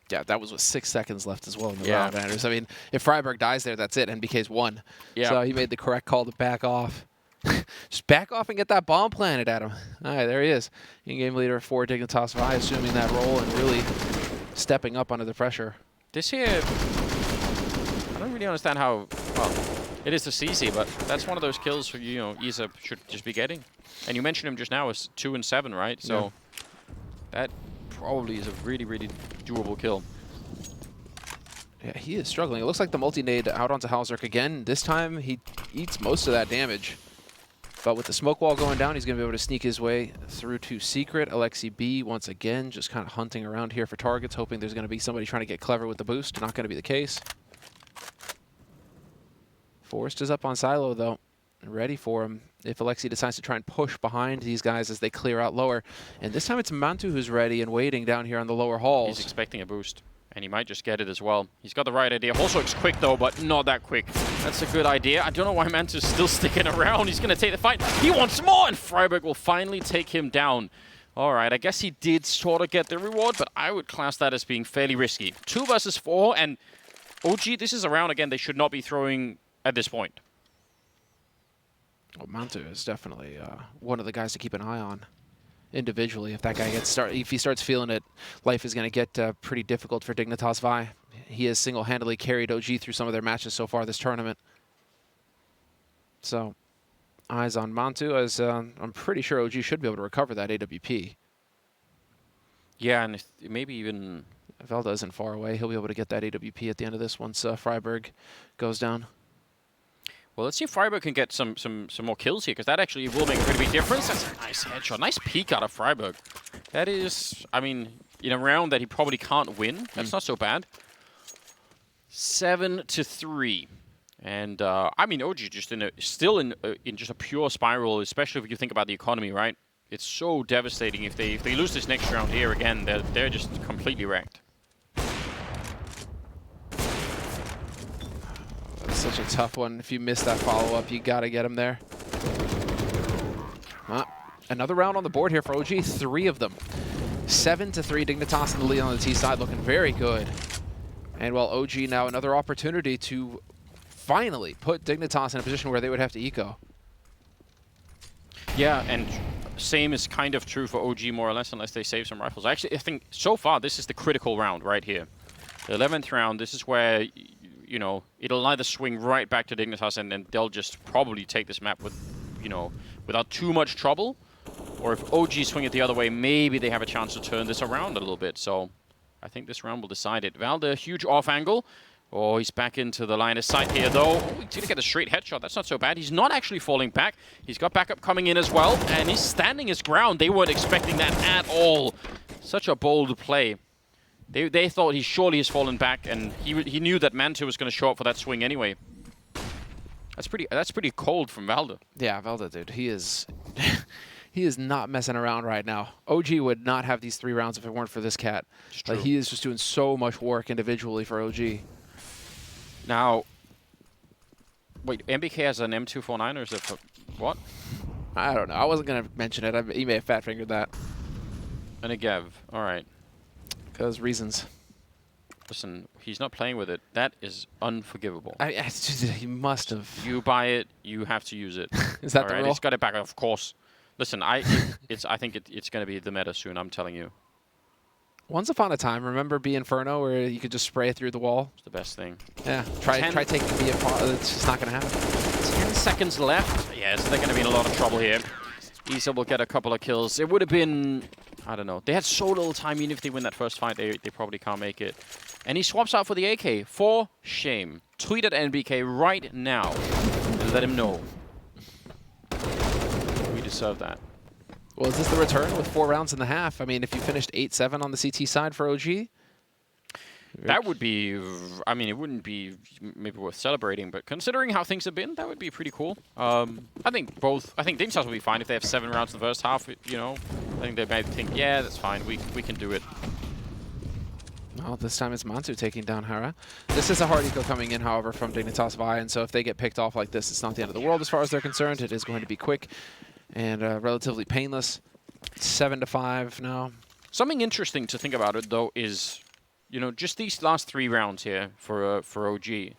Yeah, that was with 6 seconds left as well in the round, Anders. I mean, if Freiburg dies there, that's it. NBK's won. Yeah. So he made the correct call to back off. Just back off and get that bomb planted at him. All right, there he is. In-game leader for Dignitas VIE, assuming that role and really stepping up under the pressure. This here, I don't really understand how, well, it is the CC, but that's one of those kills for, you know, Isa should just be getting. And you mentioned him just now as 2 and 7, right? So that probably is a really, really doable kill. Yeah, he is struggling. It looks like the multi-nade out onto Halzerk again. This time he eats most of that damage. But with the smoke wall going down, he's going to be able to sneak his way through to Secret. Alexi B, once again, just kind of hunting around here for targets, hoping there's going to be somebody trying to get clever with the boost. Not going to be the case. Forest is up on Silo, though. ready for him if Alexi decides to try and push behind these guys as they clear out lower. And this time it's Mantu who's ready and waiting down here on the lower halls. He's expecting a boost, and he might just get it as well. He's got the right idea. Holzrock's quick though, but not that quick. That's a good idea. I don't know why Mantu's still sticking around. He's going to take the fight. He wants more, and Freiburg will finally take him down. All right, I guess he did sort of get the reward, but I would class that as being fairly risky. 2 versus 4, and OG, this is a round, again, they should not be throwing at this point. Well, Mantu is definitely one of the guys to keep an eye on individually. If that guy if he starts feeling it, life is going to get pretty difficult for Dignitas VIE. He has single-handedly carried OG through some of their matches so far this tournament. So, eyes on Mantu, as I'm pretty sure OG should be able to recover that AWP. Yeah, and maybe even... Velda isn't far away. He'll be able to get that AWP at the end of this once Freiburg goes down. Well, let's see if Freiburg can get some more kills here, because that actually will make a pretty big difference. That's a nice headshot. Nice peek out of Freiburg. That is, I mean, in a round that he probably can't win, that's not so bad. 7-3. And, I mean, OG just still in just a pure spiral, especially if you think about the economy, right? It's so devastating. If they lose this next round here again, they're just completely wrecked. That's such a tough one. If you miss that follow-up, you got to get him there. Another round on the board here for OG. 3 of them. 7-3. Dignitas in the lead on the T side, looking very good. And while OG now another opportunity to finally put Dignitas in a position where they would have to eco. Yeah, and same is kind of true for OG more or less, unless they save some rifles. Actually, I think so far this is the critical round right here. The 11th round, this is where, you know, it'll either swing right back to Dignitas and then they'll just probably take this map with, you know, without too much trouble. Or if OG swing it the other way, maybe they have a chance to turn this around a little bit. So I think this round will decide it. Valde, huge off angle. Oh, he's back into the line of sight here, though. Oh, he didn't get a straight headshot. That's not so bad. He's not actually falling back. He's got backup coming in as well, and he's standing his ground. They weren't expecting that at all. Such a bold play. They thought he surely has fallen back, and he knew that Mantu was going to show up for that swing anyway. That's pretty cold from Valde. Yeah, Valde, dude, he is he is not messing around right now. OG would not have these 3 rounds if it weren't for this cat. Like, he is just doing so much work individually for OG. Now, wait, MBK has an M249 or is it what? I don't know. I wasn't going to mention it. He may have fat-fingered that. And a Gav. All right. Because reasons. Listen, he's not playing with it. That is unforgivable. He must have. You buy it, you have to use it. Is that the rule? It's got it back, of course. Listen, I think it's going to be the meta soon, I'm telling you. Once upon a time, remember B-Inferno where you could just spray it through the wall? It's the best thing. Yeah, try taking B apart. It's just not going to happen. 10 seconds left. Yes, they're going to be in a lot of trouble here. Isa will get a couple of kills. It would have been, I don't know. They had so little time, even if they win that first fight, they probably can't make it. And he swaps out for the AK. For shame. Tweet at NBK right now and let him know. We deserve that. Well, is this the return with 4 rounds and a half? I mean, if you finished 8-7 on the CT side for OG? That would be, I mean, it wouldn't be maybe worth celebrating, but considering how things have been, that would be pretty cool. I think Dignitas will be fine if they have 7 rounds in the first half, you know. I think they might think, yeah, that's fine, we can do it. Well, this time it's Mantu taking down Hara. This is a hard eco coming in, however, from Dignitas VIE, and so if they get picked off like this, it's not the end of the world as far as they're concerned. It is going to be quick and relatively painless. 7-5 now. Something interesting to think about it, though, is, you know, just these last 3 rounds here for OG.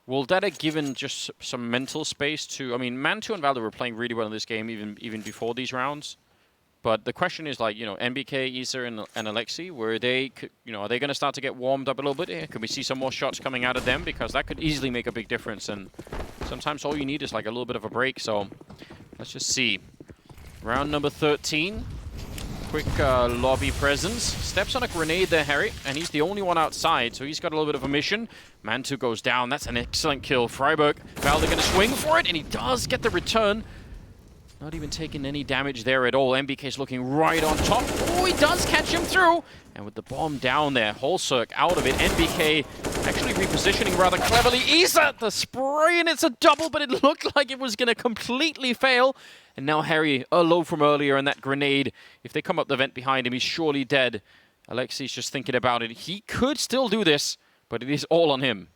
Will that have given just some mental space to... I mean, Mantu and Valde were playing really well in this game even before these rounds. But the question is, like, you know, NBK, Isa, and Alexi, are they going to start to get warmed up a little bit here? Could we see some more shots coming out of them? Because that could easily make a big difference. And sometimes all you need is, like, a little bit of a break. So let's just see. Round number 13. Quick lobby presence. Steps on a grenade there, Harry. And he's the only one outside, so he's got a little bit of a mission. Mantu goes down. That's an excellent kill. Freiburg, Valde going to swing for it, and he does get the return. Not even taking any damage there at all. MBK's looking right on top. Oh, he does catch him through. And with the bomb down there, Holzerk out of it. MBK actually repositioning rather cleverly. Isa, the spray, and it's a double, but it looked like it was going to completely fail. And now Harry, low from earlier, and that grenade, if they come up the vent behind him, he's surely dead. Alexi's just thinking about it. He could still do this, but it is all on him.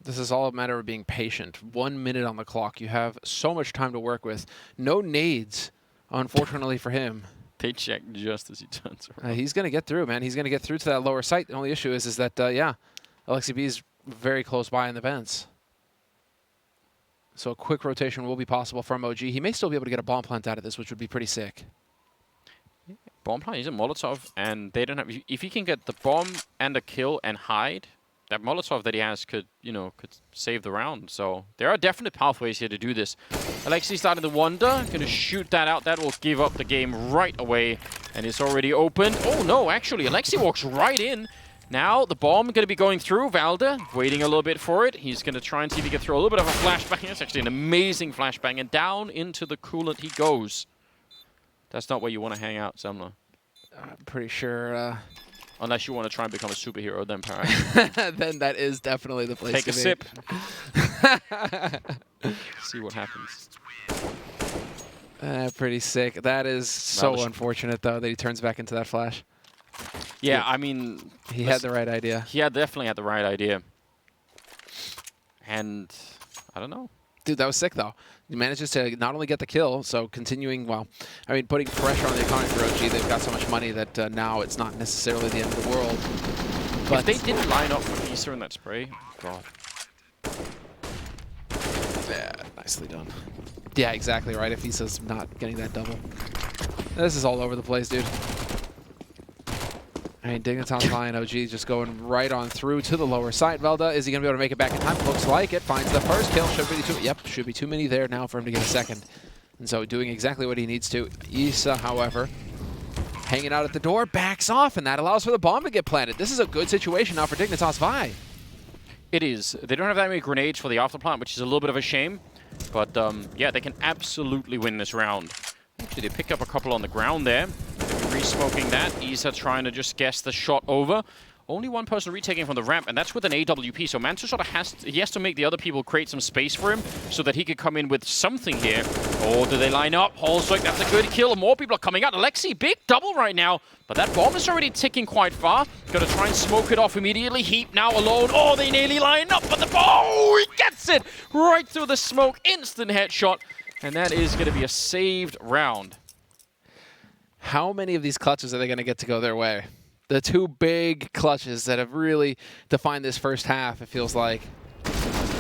This is all a matter of being patient. 1 minute on the clock. You have so much time to work with. No nades, unfortunately for him. They check just as he turns around. He's going to get through, man. He's going to get through to that lower site. The only issue is that, yeah, Alexi B is very close by in the vents. So a quick rotation will be possible from OG. He may still be able to get a bomb plant out of this, which would be pretty sick. Bomb plant, he's a Molotov, and they don't have... If he can get the bomb and a kill and hide, that Molotov that he has could, you know, could save the round. So there are definite pathways here to do this. Alexi starting to wonder, gonna shoot that out. That will give up the game right away, and it's already opened. Oh no, actually, Alexi walks right in. Now the bomb gonna be going through. Valda waiting a little bit for it. He's gonna try and see if he can throw a little bit of a flashbang. That's actually an amazing flashbang, and down into the coolant he goes. That's not where you want to hang out, Semler. I'm pretty sure... Unless you want to try and become a superhero, then perhaps. Then that is definitely the place Take to a be. sip. See what happens. Pretty sick. That is so was- unfortunate, though, that he turns back into that flash. Yeah, I mean... He had the right idea. He definitely had the right idea. And... I don't know. Dude, that was sick, though. He manages to not only get the kill, so continuing, well, I mean, putting pressure on the economy for OG. They've got so much money that now it's not necessarily the end of the world. But If they didn't line up for Isa in that spray, God. yeah, nicely done. Yeah, exactly right. If Isa's not getting that double. This is all over the place, dude. I mean, Dignitas and OG just going right on through to the lower side. Velda, is he going to be able to make it back in time? Looks like it. Finds the first kill. Should be too many there now for him to get a second. And so doing exactly what he needs to. Isa, however, hanging out at the door, backs off, and that allows for the bomb to get planted. This is a good situation now for Dignitas VIE. It is. They don't have that many grenades for the afterplant, which is a little bit of a shame. But, yeah, they can absolutely win this round. Actually, they picked up a couple on the ground there. Re-smoking that. Isa trying to just guess the shot over. Only one person retaking from the ramp, and that's with an AWP. So Mantu sort of has to make the other people create some space for him so that he could come in with something here. Or do they line up? Holzerk, that's a good kill. More people are coming out. Alexi, big double right now. But that bomb is already ticking quite far. Got to try and smoke it off immediately. Heath now alone. Oh, they nearly line up, but the bomb, oh, he gets it right through the smoke. Instant headshot. And that is going to be a saved round. How many of these clutches are they going to get to go their way? The two big clutches that have really defined this first half, it feels like.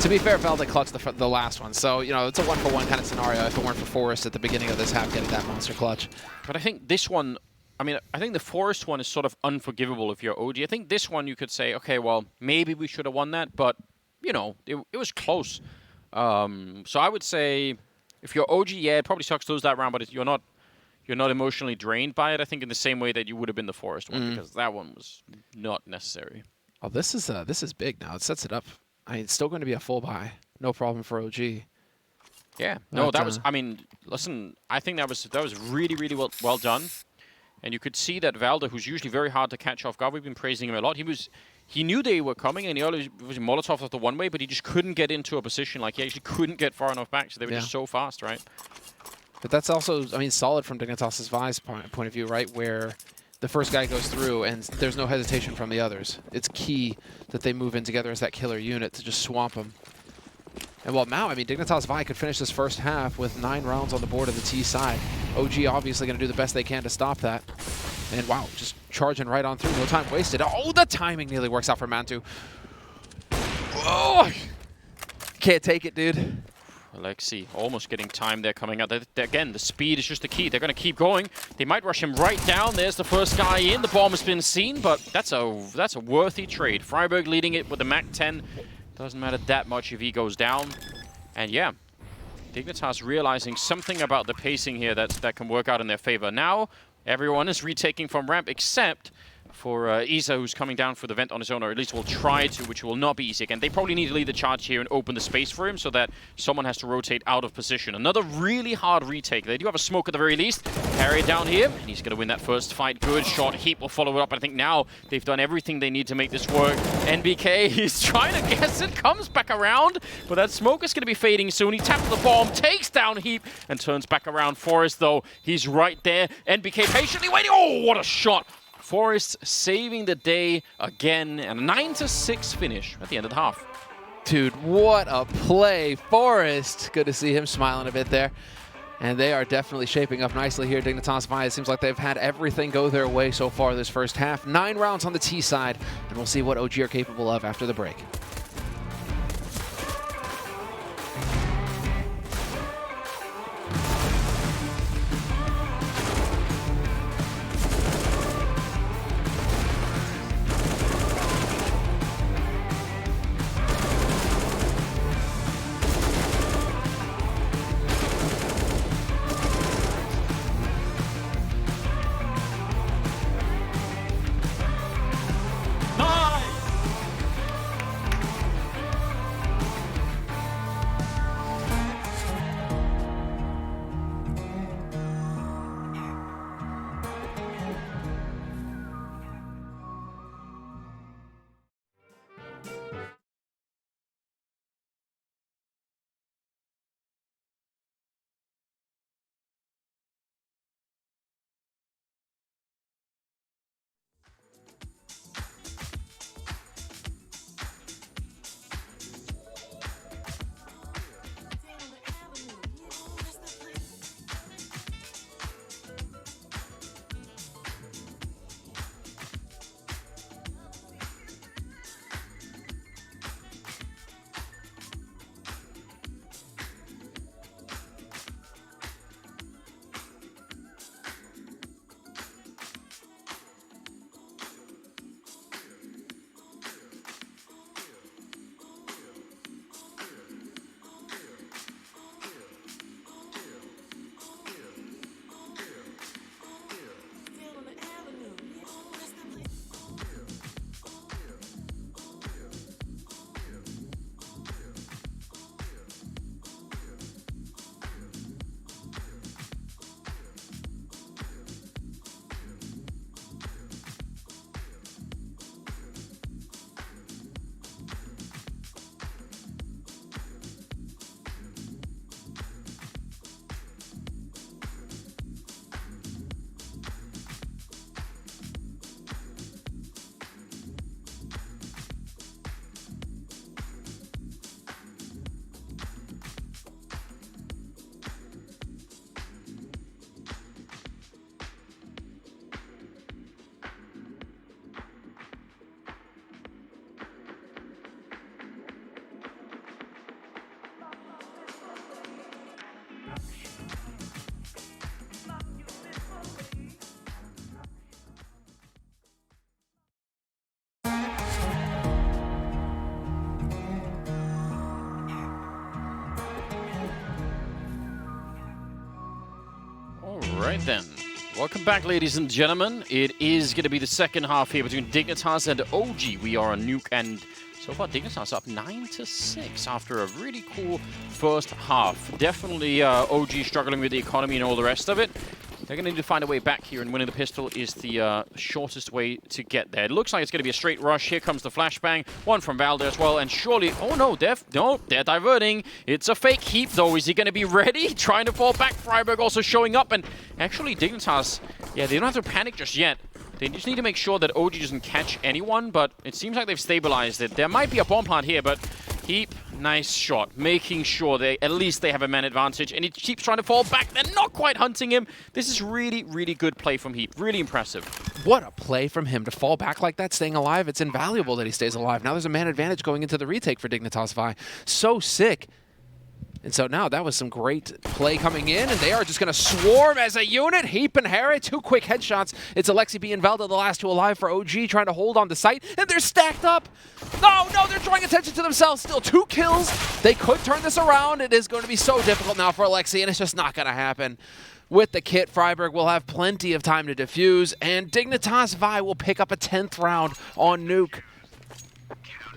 To be fair, Valde clutched the last one, so, you know, it's a one-for-one kind of scenario if it weren't for Forrest at the beginning of this half getting that monster clutch. But I think this one, I mean, I think the Forest one is sort of unforgivable if you're OG. I think this one you could say, okay, well, maybe we should have won that, but, you know, it was close. So I would say, if you're OG, yeah, it probably sucks to lose that round, but you're not emotionally drained by it, I think, in the same way that you would have been the Forest one, because that one was not necessary. Oh, this is big now. It sets it up. I mean, it's still going to be a full buy. No problem for OG. Yeah. No, that was, I mean, listen, I think that was really, really well done. And you could see that Valde, who's usually very hard to catch off guard, we've been praising him a lot. He knew they were coming, and he always was Molotov off the one way, but he just couldn't get into a position. Like, he actually couldn't get far enough back, so they were just so fast, right? But that's also, I mean, solid from Dignitas' VIE's point of view, right? Where the first guy goes through and there's no hesitation from the others. It's key that they move in together as that killer unit to just swamp them. And well, now, I mean, Dignitas VIE could finish this first half with 9 rounds on the board of the T side. OG obviously going to do the best they can to stop that. And wow, just charging right on through. No time wasted. Oh, the timing nearly works out for Mantu. Oh, can't take it, dude. Alexi almost getting time there coming out. Again, the speed is just the key. They're going to keep going. They might rush him right down. There's the first guy in. The bomb has been seen, but that's a worthy trade. Freiburg leading it with the MAC-10. Doesn't matter that much if he goes down. And yeah, Dignitas realizing something about the pacing here that can work out in their favor. Now, everyone is retaking from ramp except Isa, who's coming down for the vent on his own, or at least will try to, which will not be easy. Again, they probably need to lead the charge here and open the space for him so that someone has to rotate out of position. Another really hard retake. They do have a smoke at the very least. Harry down here, and he's going to win that first fight. Good shot. Heath will follow it up. I think now they've done everything they need to make this work. NBK, he's trying to guess it, comes back around, but that smoke is going to be fading soon. He taps the bomb, takes down Heath, and turns back around. Forest, though, he's right there. NBK patiently waiting. Oh, what a shot! Forest saving the day again, and a 9-6 finish at the end of the half. Dude, what a play. Forest, good to see him smiling a bit there. And they are definitely shaping up nicely here. Dignitas VIE, it seems like they've had everything go their way so far this first half. 9 rounds on the T side, and we'll see what OG are capable of after the break. Right then. Welcome back, ladies and gentlemen. It is going to be the second half here between Dignitas and OG. We are on Nuke, and so far Dignitas up 9-6 after a really cool first half. Definitely OG struggling with the economy and all the rest of it. They're going to need to find a way back here, and winning the pistol is the shortest way to get there. It looks like it's going to be a straight rush. Here comes the flashbang. One from Valder as well, and surely... Oh no, they're diverting. It's a fake Heath, though. Is he going to be ready? Trying to fall back. Freiburg also showing up, and actually Dignitas, yeah, they don't have to panic just yet. They just need to make sure that OG doesn't catch anyone, but it seems like they've stabilized it. There might be a bomb plant here, but Heath, nice shot, making sure at least they have a man advantage, and he keeps trying to fall back. They're not quite hunting him. This is really, really good play from Heath. Really impressive. What a play from him to fall back like that, staying alive. It's invaluable that he stays alive. Now there's a man advantage going into the retake for Dignitas VIE. So sick. And so now that was some great play coming in, and they are just going to swarm as a unit. Heath and Harry, 2 quick headshots. It's Alexi B and Valda, the last 2 alive for OG, trying to hold on to site, and they're stacked up. No, no, they're drawing attention to themselves. Still 2 kills. They could turn this around. It is going to be so difficult now for Alexi, and it's just not going to happen. With the kit, Freiburg will have plenty of time to defuse, and Dignitas VIE will pick up a 10th round on Nuke.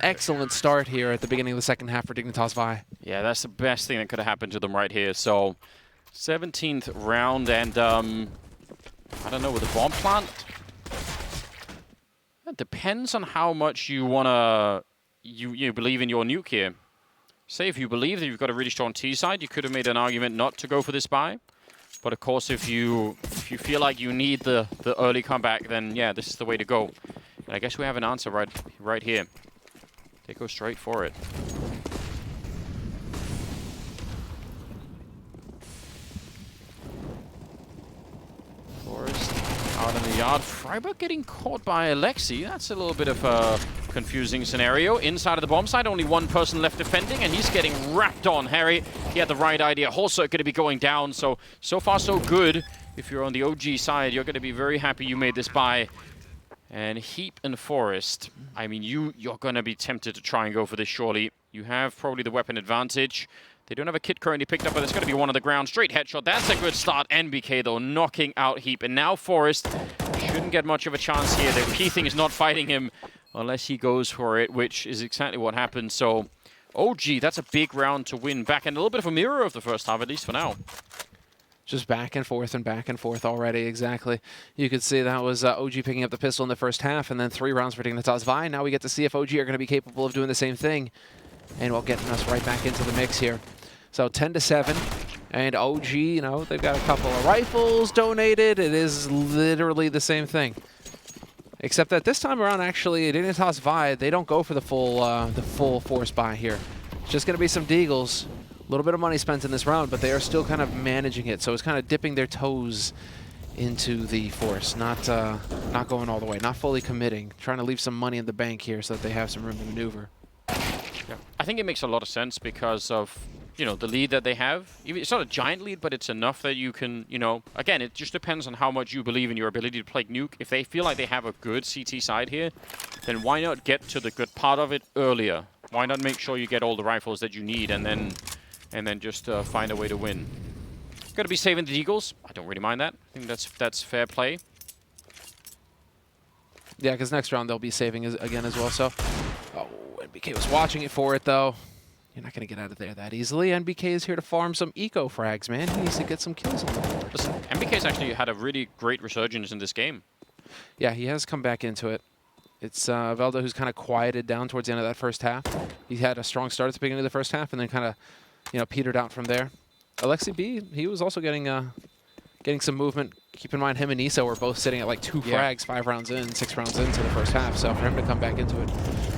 Excellent start here at the beginning of the second half for Dignitas VIE. Yeah, that's the best thing that could have happened to them right here. So, 17th round, and I don't know, with the bomb plant, it depends on how much you wanna you believe in your nuke here. Say if you believe that you've got a really strong T side, you could have made an argument not to go for this buy. But of course, if you feel like you need the early comeback, then yeah, this is the way to go. And I guess we have an answer right here. They go straight for it. Forest out in the yard. Freiburg getting caught by Alexi. That's a little bit of a confusing scenario. Inside of the bomb side, only one person left defending, and he's getting wrapped on. Harry, he had the right idea. Whole circuit going to be going down, so far so good. If you're on the OG side, you're going to be very happy you made this buy. And Heap and Forest, I mean, you're going to be tempted to try and go for this, surely. You have probably the weapon advantage. They don't have a kit currently picked up, but it's going to be one on the ground. Straight headshot. That's a good start. NBK, though, knocking out Heap. And now Forest shouldn't get much of a chance here. The key thing is not fighting him unless he goes for it, which is exactly what happened. So, OG, that's a big round to win back. And a little bit of a mirror of the first half, at least for now. Just back and forth already, exactly. You could see that was OG picking up the pistol in the first half, and then 3 rounds for Dignitas VIE. Now we get to see if OG are going to be capable of doing the same thing. And we'll get us right back into the mix here. So 10-7, and OG, you know, they've got a couple of rifles donated. It is literally the same thing. Except that this time around, actually, Dignitas VIE, they don't go for the full force buy here. It's just going to be some deagles. A little bit of money spent in this round, but they are still kind of managing it. So it's kind of dipping their toes into the force, not going all the way, not fully committing, trying to leave some money in the bank here so that they have some room to maneuver. Yeah. I think it makes a lot of sense because of, you know, the lead that they have. It's not a giant lead, but it's enough that you can, you know, again, it just depends on how much you believe in your ability to play Nuke. If they feel like they have a good CT side here, then why not get to the good part of it earlier? Why not make sure you get all the rifles that you need and then just find a way to win? Got to be saving the Eagles. I don't really mind that. I think that's fair play. Yeah, because next round they'll be saving again as well. So, oh, NBK was watching it for it though. You're not going to get out of there that easily. NBK is here to farm some eco frags, man. He needs to get some kills on the board. Listen, NBK's actually had a really great resurgence in this game. Yeah, he has come back into it. It's Velda who's kind of quieted down towards the end of that first half. He had a strong start at the beginning of the first half and then kind of, you know, petered out from there. Alexi B, he was also getting some movement. Keep in mind, him and Iso were both sitting at like 2 frags, 5 rounds in, 6 rounds into the first half. So for him to come back into it,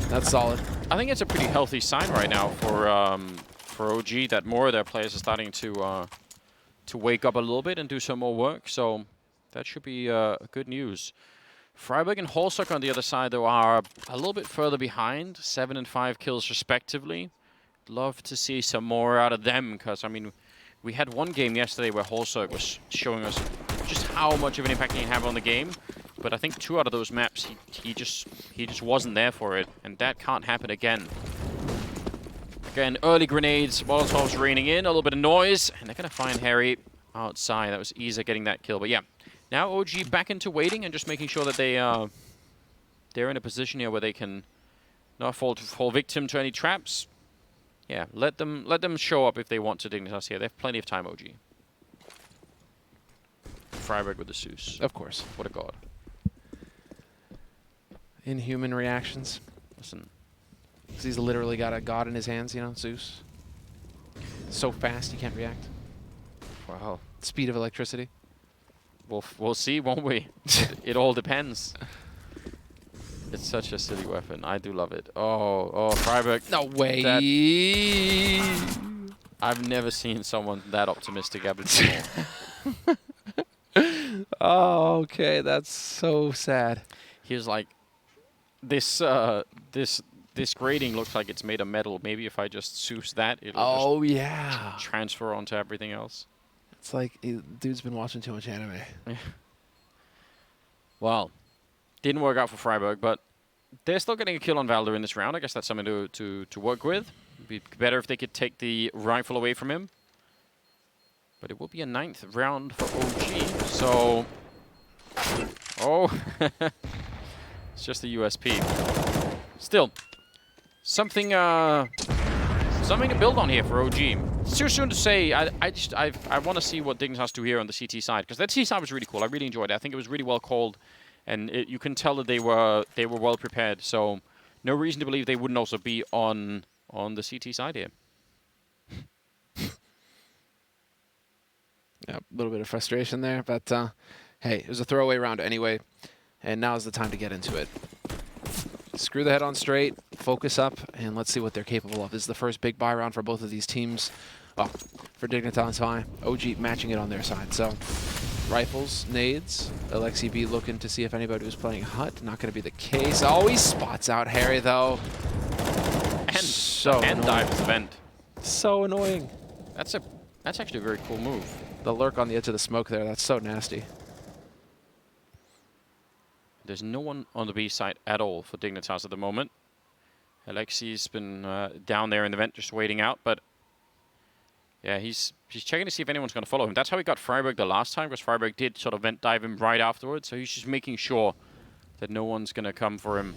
that's solid. I think it's a pretty healthy sign right now for OG that more of their players are starting to wake up a little bit and do some more work. So that should be good news. Freiburg and Holzak on the other side, though, are a little bit further behind, 7 and 5 kills respectively. Love to see some more out of them, because, I mean, we had one game yesterday where Holzak was showing us just how much of an impact he can have on the game. But I think 2 out of those maps, he just wasn't there for it, and that can't happen again. Again, early grenades, Molotovs raining in, a little bit of noise, and they're going to find Harry outside. That was Isa getting that kill, but yeah. Now OG back into waiting and just making sure that they're in a position here where they can not fall victim to any traps. Yeah, let them show up if they want to Dignitas here. They have plenty of time, OG. Freiburg with the Zeus. Of course. What a god. Inhuman reactions. Listen. Because he's literally got a god in his hands, you know, Zeus. So fast you can't react. Wow. Speed of electricity. We'll see, won't we? It all depends. It's such a silly weapon. I do love it. Oh, Freiburg. No way. I've never seen someone that optimistic ever before. Oh, okay. That's so sad. He was like, this grading looks like it's made of metal. Maybe if I just Zeus that, it'll just transfer onto everything else. It's like, dude's been watching too much anime. Yeah. Well, didn't work out for Freiburg, but they're still getting a kill on Valder in this round. I guess that's something to work with. It'd be better if they could take the rifle away from him. But it will be a 9th round for OG. So, oh, it's just the USP. Still, something something to build on here for OG. It's too soon to say. I want to see what Dignitas do here on the CT side, because that CT side was really cool. I really enjoyed it. I think it was really well called, and you can tell that they were well prepared. So, no reason to believe they wouldn't also be on the CT side here. Yeah, a little bit of frustration there, but hey, it was a throwaway round anyway, and now's the time to get into it. Screw the head on straight, focus up, and let's see what they're capable of. This is the first big buy round for both of these teams. Well, for Dignitas VIE, OG matching it on their side. So, rifles, nades, Alexi B looking to see if anybody was playing Hut. Not going to be the case. Oh, he spots out Harry, though. And dives the vent. So annoying. That's actually a very cool move. The lurk on the edge of the smoke there, that's so nasty. There's no one on the B side at all for Dignitas at the moment. Alexi's been down there in the vent just waiting out, but yeah, he's checking to see if anyone's going to follow him. That's how he got Freiburg the last time, because Freiburg did sort of vent dive him right afterwards, so he's just making sure that no one's going to come for him.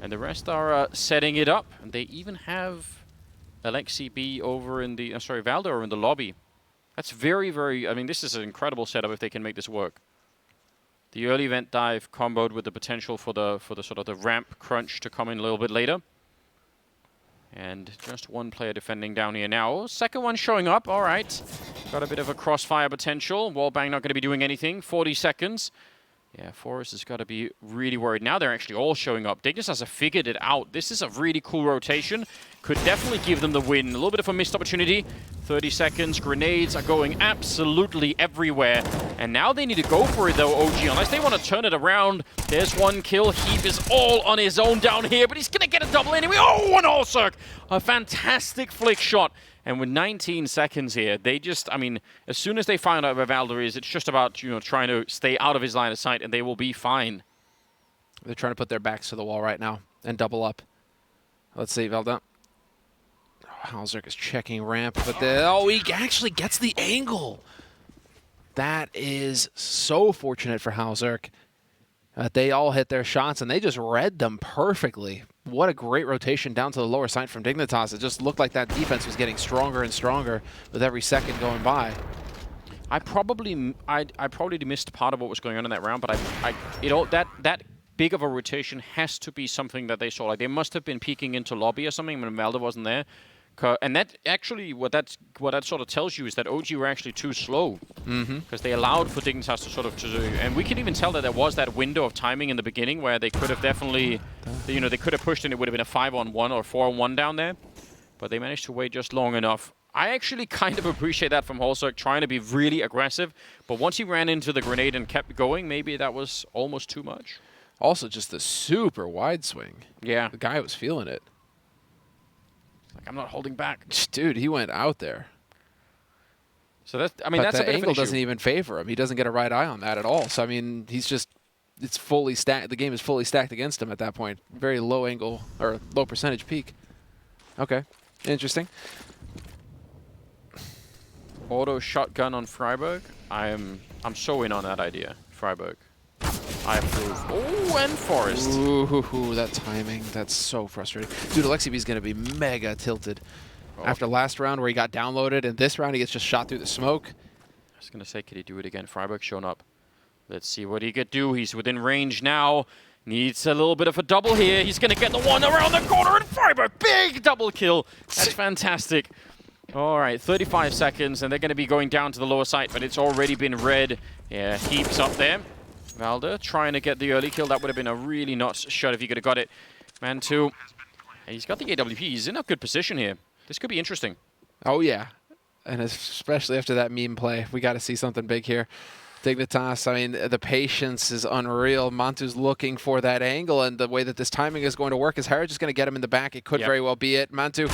And the rest are setting it up, and they even have Alexi B over in the, Valder over in the lobby. That's very, very, I mean, this is an incredible setup if they can make this work. The early vent dive comboed with the potential for the sort of the ramp crunch to come in a little bit later. And just one player defending down here now. Second one showing up, all right. Got a bit of a crossfire potential. Wallbang not going to be doing anything. 40 seconds. Yeah, Forrest has got to be really worried. Now they're actually all showing up. Dignitas have figured it out. This is a really cool rotation. Could definitely give them the win. A little bit of a missed opportunity. 30 seconds. Grenades are going absolutely everywhere. And now they need to go for it, though, OG. Unless they want to turn it around. There's one kill. Heath is all on his own down here, but he's going to get a double anyway. Oh, an all-circ! A fantastic flick shot. And with 19 seconds here, they just, I mean, as soon as they find out where Valder is, it's just about, trying to stay out of his line of sight, and they will be fine. They're trying to put their backs to the wall right now and double up. Let's see, Valda. Oh, Halzerk is checking ramp, but he actually gets the angle. That is so fortunate for Halzerk. They all hit their shots, and they just read them perfectly. What a great rotation down to the lower side from Dignitas. It just looked like that defense was getting stronger and stronger with every second going by. I probably missed part of what was going on in that round, but that big of a rotation has to be something that they saw. Like, they must have been peeking into lobby or something when Valder wasn't there. And that actually, what that sort of tells you is that OG were actually too slow, because they allowed for Dignitas to sort of and we can even tell that there was that window of timing in the beginning where they could have definitely, they could have pushed and it would have been a 5-on-1 or 4-on-1 down there, but they managed to wait just long enough. I actually kind of appreciate that from Halzerk, trying to be really aggressive, but once he ran into the grenade and kept going, maybe that was almost too much. Also, just the super wide swing. Yeah, the guy was feeling it. I'm not holding back. Dude, he went out there. So that's, I mean, that's a bit of an angle issue. Doesn't even favor him. He doesn't get a right eye on that at all. So, I mean, it's fully stacked. The game is fully stacked against him at that point. Very low angle, or low percentage peak. Okay, interesting. Auto shotgun on Freiburg. I'm so in on that idea, Freiburg. I approve. Oh, and Forrest. Ooh, that timing. That's so frustrating. Dude, Alexi B is going to be mega tilted. After last round where he got downloaded, and this round he gets just shot through the smoke. I was going to say, could he do it again? Freiburg showing up. Let's see what he could do. He's within range now. Needs a little bit of a double here. He's going to get the one around the corner, and Freiburg, big double kill. That's fantastic. All right, 35 seconds, and they're going to be going down to the lower side, but it's already been red. Yeah, Heaps up there. Valder trying to get the early kill. That would have been a really nuts shot if he could have got it. Man 2. He's got the AWP. He's in a good position here. This could be interesting. Oh, yeah. And especially after that meme play, we got to see something big here. Dignitas, I mean, the patience is unreal. Mantu's looking for that angle, and the way that this timing is going to work is Harry just going to get him in the back. It could very well be it. Mantu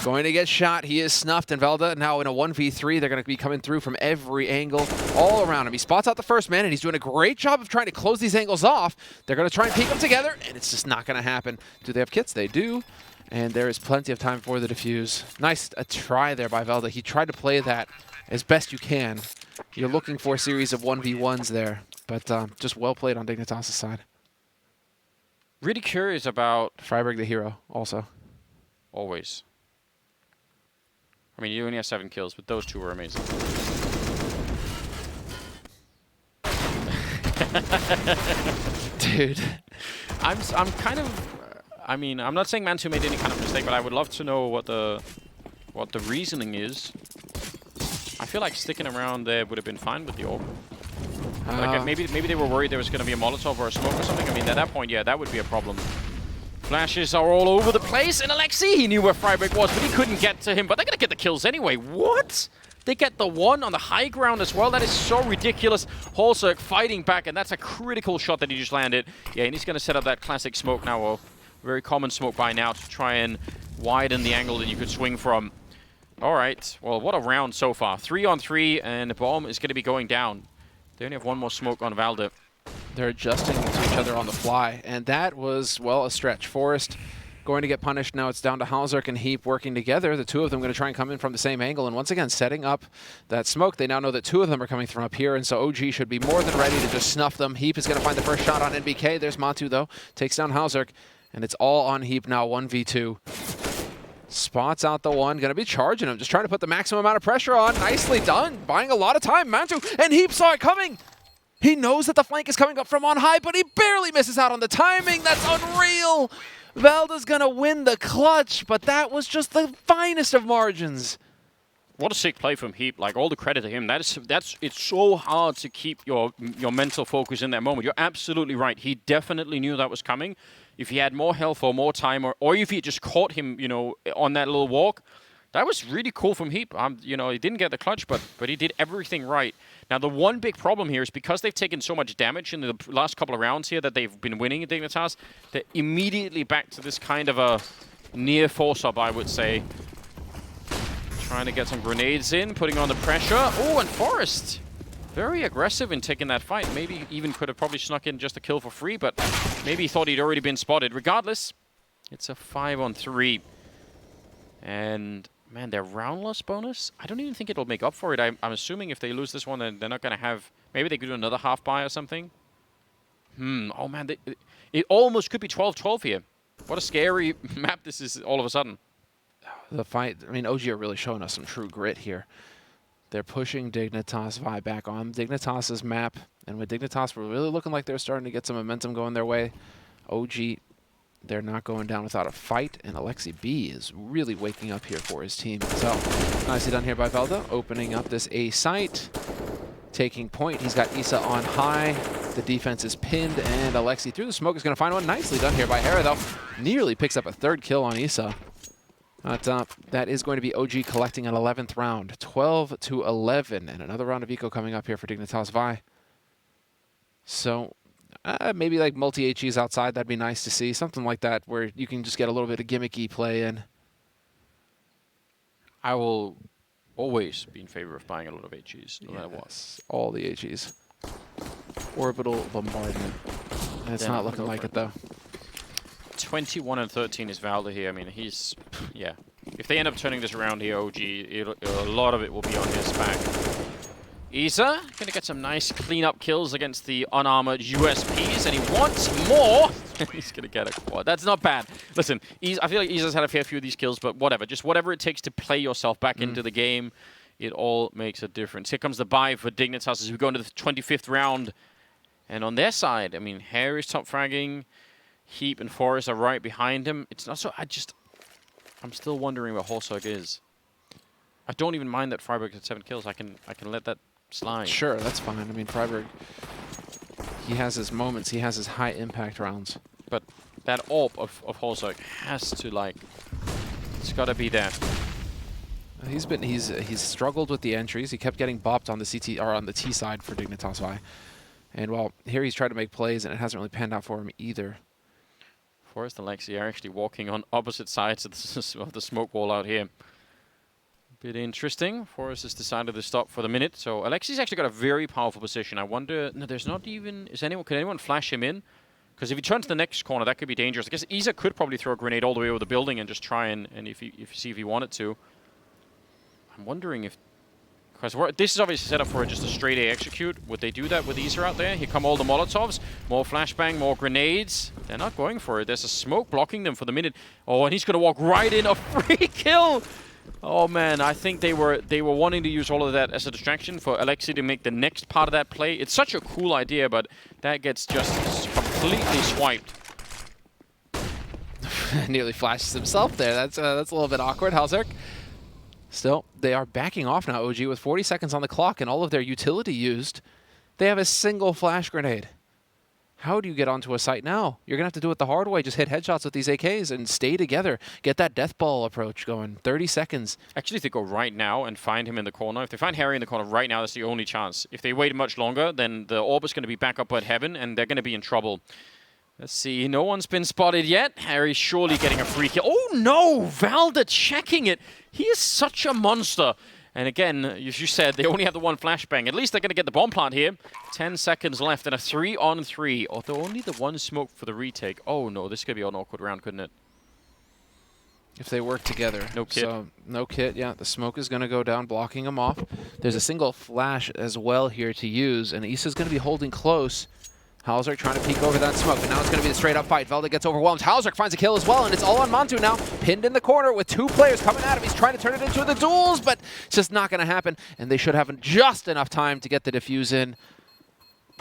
going to get shot. He is snuffed, and Velda now in a 1v3. They're going to be coming through from every angle all around him. He spots out the first man, and he's doing a great job of trying to close these angles off. They're going to try and peek them together, and it's just not going to happen. Do they have kits? They do. And there is plenty of time for the defuse. Nice try there by Velda. He tried to play that as best you can. You're looking for a series of 1v1s there, but just well played on Dignitas' side. Really curious about... friberg the hero also. Always. I mean, you only have 7 kills, but those two were amazing. Dude. I'm kind of... I mean, I'm not saying Mantu made any kind of mistake, but I would love to know what the reasoning is. I feel like sticking around there would have been fine with the orb. Like maybe they were worried there was going to be a Molotov or a smoke or something. I mean, at that point, yeah, that would be a problem. Flashes are all over the place, and Alexi, he knew where friberg was, but he couldn't get to him. But they're going to get the kills anyway. What? They get the one on the high ground as well. That is so ridiculous. Holzerk fighting back, and that's a critical shot that he just landed. Yeah, and he's going to set up that classic smoke now, or very common smoke by now, to try and widen the angle that you could swing from. All right, well, what a round so far. 3-on-3, and the bomb is going to be going down. They only have one more smoke on Valde. They're adjusting to each other on the fly, and that was, well, a stretch. Forest going to get punished. Now it's down to Halzerk and Heath working together. The two of them going to try and come in from the same angle, and once again, setting up that smoke. They now know that 2 of them are coming from up here, and so OG should be more than ready to just snuff them. Heath is going to find the first shot on NBK. There's Matu, though. Takes down Halzerk, and it's all on Heath now, 1v2. Spots out the one, gonna be charging him, just trying to put the maximum amount of pressure on. Nicely done, buying a lot of time, Mantu, and Heath saw it coming. He knows that the flank is coming up from on high, but he barely misses out on the timing. That's unreal. Valda's gonna win the clutch, but that was just the finest of margins. What a sick play from Heath. Like, all the credit to him. It's so hard to keep your mental focus in that moment. You're absolutely right. He definitely knew that was coming. If he had more health or more time, or if he had just caught him, you know, on that little walk, that was really cool from Heath. You know, he didn't get the clutch, but he did everything right. Now, the one big problem here is because they've taken so much damage in the last couple of rounds here that they've been winning at Dignitas, they're immediately back to this kind of a near force-up, I would say. Trying to get some grenades in, putting on the pressure. Oh, and Forest, very aggressive in taking that fight. Maybe even could have probably snuck in just a kill for free, but maybe he thought he'd already been spotted. Regardless, it's a 5-on-3. And, man, their round loss bonus, I don't even think it'll make up for it. I'm assuming if they lose this one, then they're not going to have... Maybe they could do another half buy or something. Oh, man, it almost could be 12-12 here. What a scary map this is all of a sudden. The fight, I mean, OG are really showing us some true grit here. They're pushing Dignitas VIE back on Dignitas' map, and with Dignitas, we're really looking like they're starting to get some momentum going their way. OG, they're not going down without a fight, and Alexi B is really waking up here for his team. So, nicely done here by Velda, opening up this A site, taking point. He's got Issa on high. The defense is pinned, and Alexi through the smoke is going to find one. Nicely done here by Hera, though. Nearly picks up a 3rd kill on Issa. But that is going to be OG collecting an 11th round. 12-11, and another round of eco coming up here for Dignitas VIE. So maybe like multi-HEs outside, that'd be nice to see. Something like that where you can just get a little bit of gimmicky play in. I will always be in favor of buying a lot of HEs, no matter what. All the HEs. Orbital bombardment. And it's not looking like it, though. 21-13 is Valde here. I mean, he's... Yeah. If they end up turning this around here, OG, a lot of it will be on his back. Isa going to get some nice clean-up kills against the unarmored USPs, and he wants more. He's going to get a quad. That's not bad. Listen, I feel like Isa's had a fair few of these kills, but whatever. Just whatever it takes to play yourself back into the game, it all makes a difference. Here comes the buy for Dignitas as we go into the 25th round. And on their side, I mean, Hare is top fragging. Heap and Forest are right behind him. It's not so... I'm still wondering where Holzerk is. I don't even mind that friberg had 7 kills. I can let that slide. Sure, that's fine. I mean, friberg, he has his moments. He has his high impact rounds. But that AWP of Holzerk has to, like... It's got to be there. He's struggled with the entries. He kept getting bopped on the CT or on the T side for Dignitas VIE. And well, here he's tried to make plays, and it hasn't really panned out for him either. Forest and Alexi are actually walking on opposite sides of the smoke wall out here. Bit interesting. Forest has decided to stop for the minute. So Alexi's actually got a very powerful position. I wonder... No, there's not even... Can anyone flash him in? Because if he turns to the next corner, that could be dangerous. I guess Isa could probably throw a grenade all the way over the building and just try and if you see if he wanted to. I'm wondering if... Because this is obviously set up for just a straight A execute. Would they do that with Isa out there? Here come all the Molotovs. More flashbang, more grenades. They're not going for it. There's a smoke blocking them for the minute. Oh, and he's going to walk right in. A free kill! Oh man, I think they were wanting to use all of that as a distraction for Alexi to make the next part of that play. It's such a cool idea, but that gets just completely swiped. Nearly flashes himself there. That's a little bit awkward. Halzerk. Still, they are backing off now, OG, with 40 seconds on the clock and all of their utility used. They have a single flash grenade. How do you get onto a site now? You're going to have to do it the hard way. Just hit headshots with these AKs and stay together. Get that death ball approach going. 30 seconds. Actually, if they go right now and find him in the corner, if they find Harry in the corner right now, that's the only chance. If they wait much longer, then the orb is going to be back up at heaven, and they're going to be in trouble. Let's see. No one's been spotted yet. Harry's surely getting a free kill. Oh, no! Valda checking it. He is such a monster. And again, as you said, they only have the one flashbang. At least they're going to get the bomb plant here. 10 seconds left and a 3-on-3. Although only the one smoke for the retake. Oh no, this could be an awkward round, couldn't it? If they work together. No kit. So, no kit, yeah. The smoke is going to go down, blocking them off. There's a single flash as well here to use. And Isa's going to be holding close. Halzerk trying to peek over that smoke, but now it's going to be a straight-up fight. Velda gets overwhelmed. Halzerk finds a kill as well, and it's all on Mantu now. Pinned in the corner with two players coming at him. He's trying to turn it into the duels, but it's just not going to happen. And they should have just enough time to get the defuse in.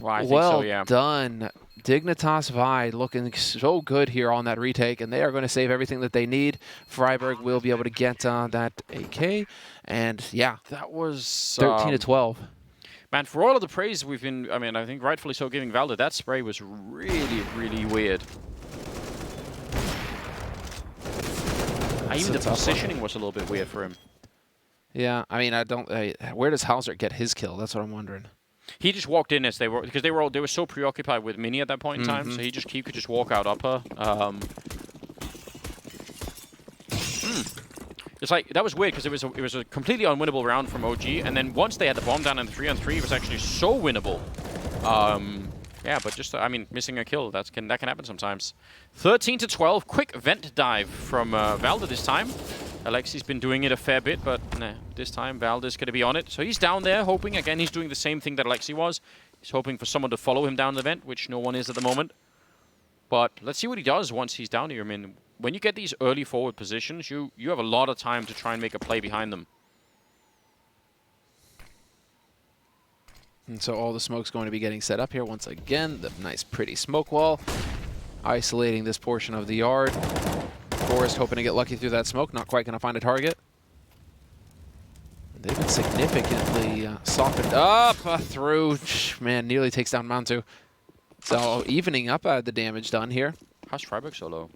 Well, I think well so, yeah. done. Dignitas VIE looking so good here on that retake, and they are going to save everything that they need. Freiburg will be able to get that AK, and yeah, that was 13 to 12. Man, for all of the praise we've been, I mean, I think rightfully so giving Valda, that spray was really, really weird. Even the positioning was a little bit weird for him. Yeah, I mean, I don't. Where does Halzerk get his kill? That's what I'm wondering. He just walked in as they were, because they were so preoccupied with Mini at that point in time, so he could just walk out upper. It's like, that was weird because it was a completely unwinnable round from OG, and then once they had the bomb down in 3-on-3, it was actually so winnable. Yeah, but just, I mean, missing a kill, that can happen sometimes. 13 to 12, quick vent dive from Valda this time. Alexi's been doing it a fair bit, but nah, this time Valda's going to be on it. So he's down there hoping, again, he's doing the same thing that Alexi was. He's hoping for someone to follow him down the vent, which no one is at the moment. But let's see what he does once he's down here. I mean, when you get these early forward positions, you have a lot of time to try and make a play behind them. And so all the smoke's going to be getting set up here once again. The nice, pretty smoke wall. Isolating this portion of the yard. Forest hoping to get lucky through that smoke. Not quite going to find a target. They've been significantly softened up through. Man, nearly takes down Mantu. So evening up the damage done here. How's Freiburg so low?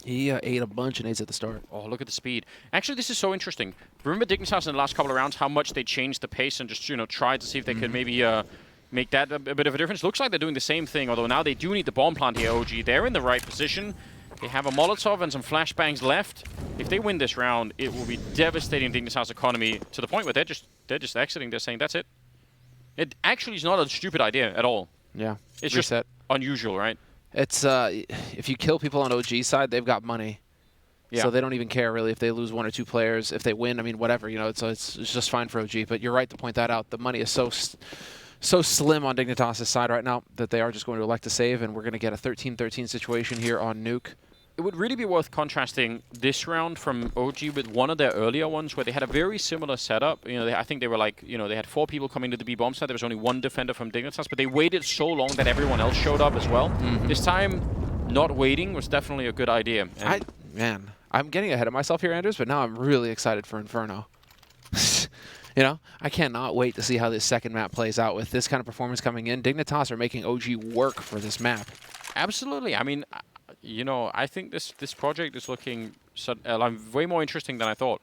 He ate a bunch of nades at the start. Oh, look at the speed. Actually, this is so interesting. Remember Dignitas in the last couple of rounds, how much they changed the pace and just, tried to see if they could maybe make that a bit of a difference? Looks like they're doing the same thing, although now they do need the bomb plant here, OG. They're in the right position. They have a Molotov and some flashbangs left. If they win this round, it will be devastating Dignitas' economy to the point where they're just exiting. They're saying, that's it. It actually is not a stupid idea at all. Yeah. It's Reset. just unusual, right? It's if you kill people on OG side, they've got money. Yeah. So they don't even care really if they lose one or two players. If they win, I mean, whatever, it's just fine for OG. But you're right to point that out. The money is so slim on Dignitas' side right now that they are just going to elect to save, and we're going to get a 13-13 situation here on Nuke. It would really be worth contrasting this round from OG with one of their earlier ones where they had a very similar setup. I think they were like, they had 4 people coming to the B-bomb side. There was only 1 defender from Dignitas, but they waited so long that everyone else showed up as well. This time, not waiting was definitely a good idea. Man, I'm getting ahead of myself here, Anders, but now I'm really excited for Inferno. I cannot wait to see how this second map plays out with this kind of performance coming in. Dignitas are making OG work for this map. Absolutely. I mean, I think this project is looking way more interesting than I thought.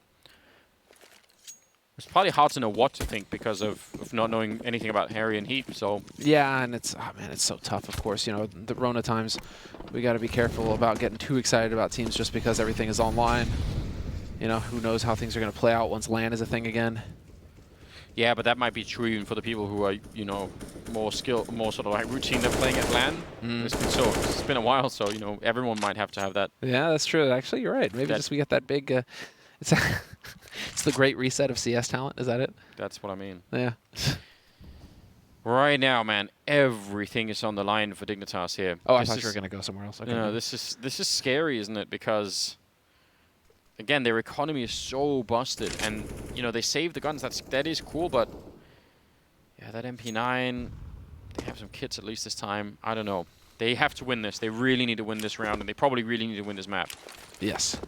it's probably hard to know what to think because of not knowing anything about Harry and Heath. So yeah, and it's it's so tough. Of course, you know, the Rona times, we got to be careful about getting too excited about teams just because everything is online. You know, who knows how things are going to play out once LAN is a thing again. yeah, but that might be true even for the people who are, you know, more skilled, more sort of like routine. They're playing at LAN. It's been a while, so you know everyone might have to have that. Yeah, that's true. Actually, you're right. Maybe just we get that big. It's it's the great reset of CS talent. Is that it? That's what I mean. Yeah. Right now, man, everything is on the line for Dignitas here. Oh, I thought you were going to go somewhere else. Okay. No, this is scary, isn't it? Because again, their economy is so busted, and you know they save the guns. That is cool, but yeah, that MP9, they have some kits at least this time. I don't know. They have to win this. They really need to win this round, and they probably really need to win this map. Yes.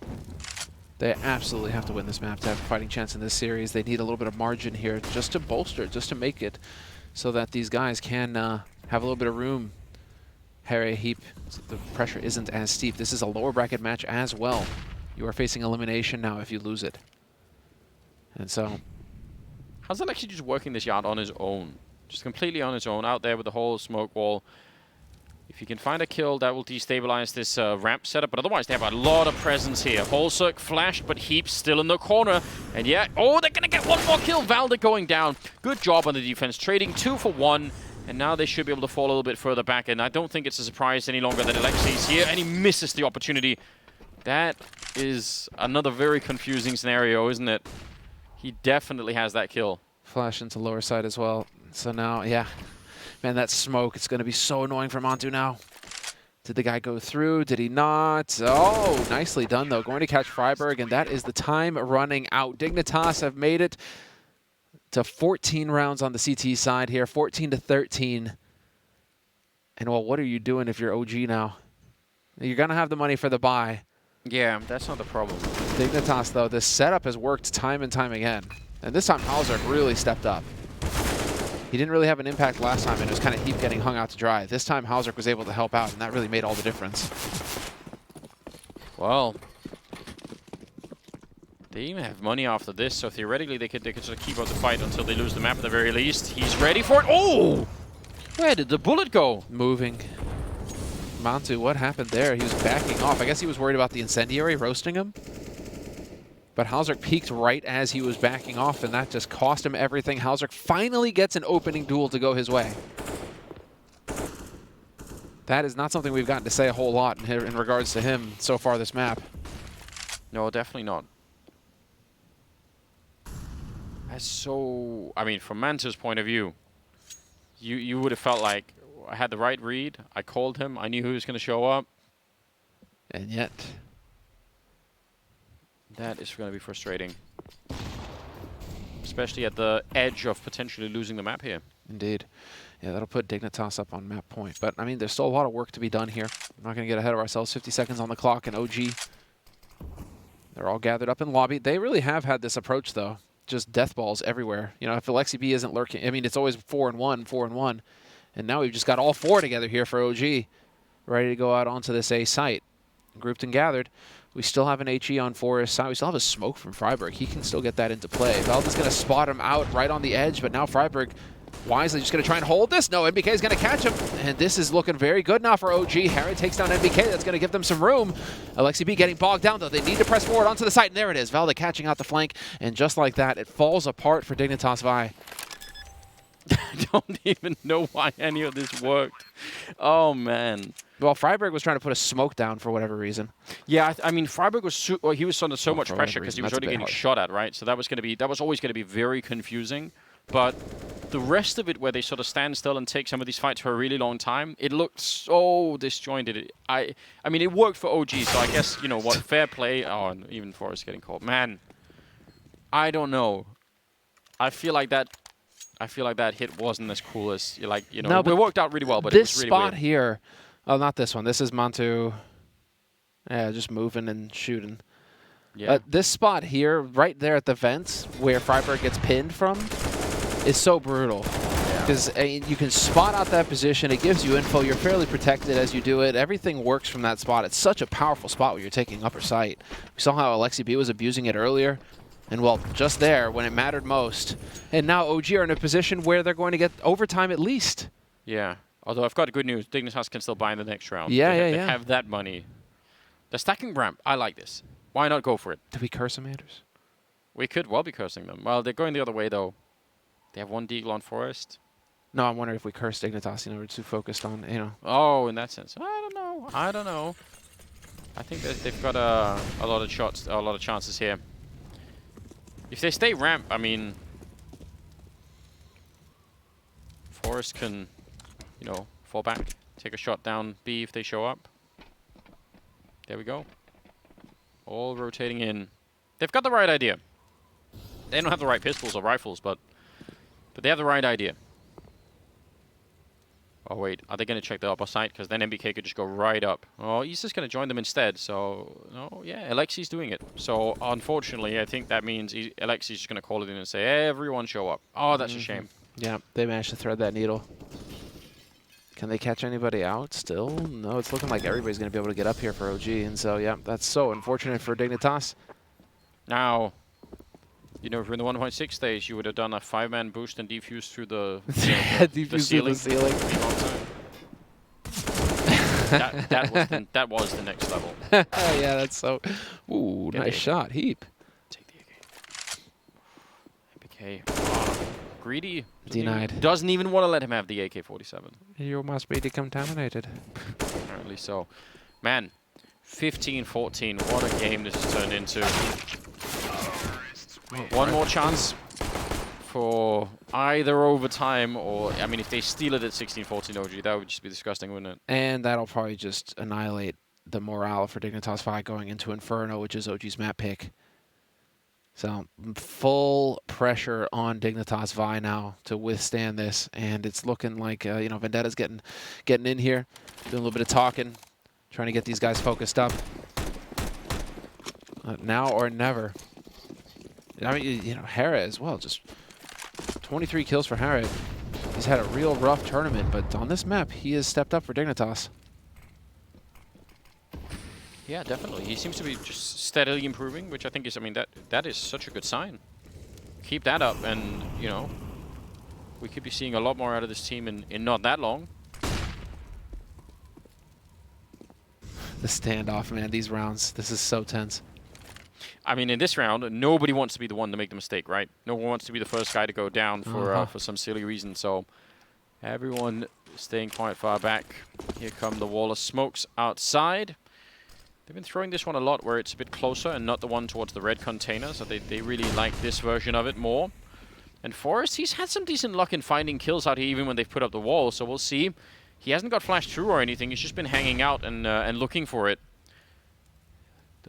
They absolutely have to win this map to have a fighting chance in this series. They need a little bit of margin here just to bolster, just to make it so that these guys can have a little bit of room. Harry, Heap, so the pressure isn't as steep. This is a lower bracket match as well. You are facing elimination now if you lose it. And so... How's that actually just working this yard on his own? Just completely on his own, out there with the whole smoke wall. If you can find a kill, that will destabilize this ramp setup, but otherwise they have a lot of presence here. Holzerk flashed, but Heap still in the corner. And yeah, oh, they're gonna get one more kill. Valde going down. Good job on the defense, trading 2 for 1. And now they should be able to fall a little bit further back. And I don't think it's a surprise any longer that Alexei's here, and he misses the opportunity. That is another very confusing scenario, isn't it? He definitely has that kill. Flash into lower side as well. So now, yeah. Man, that smoke, it's going to be so annoying for Montu now. Did the guy go through? Did he not? Oh, nicely done, though. Going to catch Freiburg, and that is the time running out. Dignitas have made it to 14 rounds on the CT side here, 14-13. And, well, what are you doing if you're OG now? You're going to have the money for the buy. Yeah, that's not the problem. Dignitas, though, this setup has worked time and time again. And this time, Halzerk really stepped up. He didn't really have an impact last time, and it was kind of Heap getting hung out to dry. This time, Halzerk was able to help out, and that really made all the difference. Well, they even have money after this, so theoretically they could sort of keep up the fight until they lose the map at the very least. He's ready for it. Oh! Where did the bullet go? Moving. Montu, what happened there? He was backing off. I guess he was worried about the incendiary roasting him. But Halzerk peeked right as he was backing off, and that just cost him everything. Halzerk finally gets an opening duel to go his way. That is not something we've gotten to say a whole lot in regards to him so far this map. No, definitely not. That's so... I mean, from Mantu's point of view, you would have felt like I had the right read. I called him. I knew who was going to show up. And yet... that is going to be frustrating. Especially at the edge of potentially losing the map here. Indeed. Yeah, that'll put Dignitas up on map point. But, I mean, there's still a lot of work to be done here. We're not going to get ahead of ourselves. 50 seconds on the clock, and OG, they're all gathered up in lobby. They really have had this approach, though. Just death balls everywhere. You know, if Alexi B isn't lurking, I mean, it's always 4-1, 4-1. And now we've just got all 4 together here for OG, ready to go out onto this A site. Grouped and gathered. We still have an HE on Forest side. We still have a smoke from Freiburg. He can still get that into play. Valde's going to spot him out right on the edge, but now Freiburg wisely just going to try and hold this. No, MBK is going to catch him, and this is looking very good now for OG. Harry takes down MBK. That's going to give them some room. Alexi B getting bogged down, though. They need to press forward onto the site, and there it is. Valde catching out the flank, and just like that, it falls apart for Dignitas VIE. I don't even know why any of this worked. Oh, man. Well, Freiburg was trying to put a smoke down for whatever reason. Yeah, I mean, Freiburg was he was under so much pressure because he was already getting shot at, right? So that was always going to be very confusing. But the rest of it, where they sort of stand still and take some of these fights for a really long time, it looked so disjointed. I mean, it worked for OG, so I guess, you know what, fair play. Oh, and even Forrest getting caught. Man, I don't know. I feel like that hit wasn't as cool as, like, you know, no, it worked out really well, but it was really weird. This spot here, oh, not this one. This is Montu, yeah, just moving and shooting. Yeah. This spot here, right there at the vents, where Freiburg gets pinned from, is so brutal. Because you can spot out that position. It gives you info. You're fairly protected as you do it. Everything works from that spot. It's such a powerful spot where you're taking upper sight. We saw how Alexi B was abusing it earlier. And well, just there, when it mattered most. And now OG are in a position where they're going to get overtime at least. Yeah. Although I've got good news. Dignitas can still buy in the next round. Yeah, They have that money. The stacking ramp, I like this. Why not go for it? Did we curse them, Anders? We could well be cursing them. Well, they're going the other way, though. They have one Deagle on Forest. No, I'm wondering if we cursed Dignitas. You know, we're too focused on, you know. Oh, in that sense. I don't know. I think they've got a lot of shots, a lot of chances here. If they stay ramp, I mean, Forest can, you know, fall back, take a shot down B if they show up. There we go. All rotating in. They've got the right idea. They don't have the right pistols or rifles, but they have the right idea. Oh wait, are they going to check the upper side? Because then MBK could just go right up. Oh, he's just going to join them instead. So, no, yeah, Alexi's doing it. So, unfortunately, I think that means Alexi's just going to call it in and say, everyone show up. Oh, that's a shame. Yeah, they managed to thread that needle. Can they catch anybody out still? No, it's looking like everybody's going to be able to get up here for OG. And so, yeah, that's so unfortunate for Dignitas. Now, you know, if you're in the 1.6 stage, you would have done a 5-man boost and defuse through the ceiling. That was the next level. Yeah, that's so... Ooh, nice shot, Heath. Take the AK. MBK. Greedy. Denied. Doesn't even want to let him have the AK-47. You must be decontaminated. Apparently so. Man, 15-14. What a game this has turned into. One more chance for either overtime or, I mean, if they steal it at 16-14 OG, that would just be disgusting, wouldn't it? And that'll probably just annihilate the morale for Dignitas VIE going into Inferno, which is OG's map pick. So full pressure on Dignitas VIE now to withstand this, and it's looking like you know, Vendetta's getting in here, doing a little bit of talking, trying to get these guys focused up. Now or never. I mean, you know, Hera as well, just 23 kills for Hera. He's had a real rough tournament, but on this map, he has stepped up for Dignitas. Yeah, definitely. He seems to be just steadily improving, which I think is, I mean, that is such a good sign. Keep that up, and, you know, we could be seeing a lot more out of this team in not that long. The standoff, man, these rounds, this is so tense. I mean, in this round, nobody wants to be the one to make the mistake, right? No one wants to be the first guy to go down for some silly reason. So everyone staying quite far back. Here come the wall of smokes outside. They've been throwing this one a lot where it's a bit closer and not the one towards the red container. So they really like this version of it more. And Forrest, he's had some decent luck in finding kills out here even when they've put up the wall. So we'll see. He hasn't got flashed through or anything. He's just been hanging out and looking for it.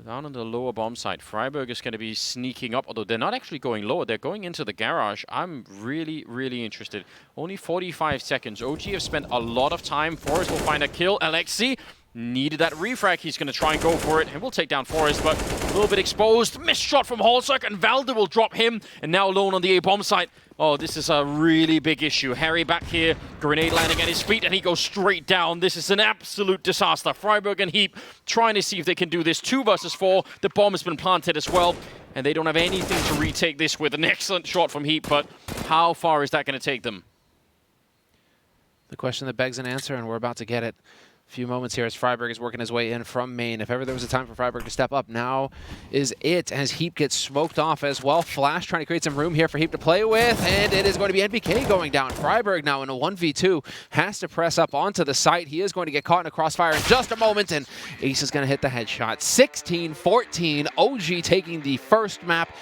Down on the lower bomb site, Freiburg is going to be sneaking up, although they're not actually going lower. They're going into the garage. I'm really, really interested. Only 45 seconds. OG have spent a lot of time. Forrest will find a kill. Alexi needed that refrag. He's going to try and go for it, and we'll take down Forrest, but a little bit exposed. Missed shot from Holzak, and Valde will drop him, and now alone on the A-bomb site. Oh, this is a really big issue. Harry back here, grenade landing at his feet, and he goes straight down. This is an absolute disaster. Freiburg and Heath trying to see if they can do this. 2 versus 4. The bomb has been planted as well, and they don't have anything to retake this with. An excellent shot from Heath, but how far is that going to take them? The question that begs an answer, and we're about to get it. A few moments here as Freiburg is working his way in from main. If ever there was a time for Freiburg to step up, now is it, as Heath gets smoked off as well. Flash trying to create some room here for Heath to play with, and it is going to be NBK going down. Freiburg now in a 1v2 has to press up onto the site. He is going to get caught in a crossfire in just a moment, and Ace is going to hit the headshot. 16-14, OG taking the first map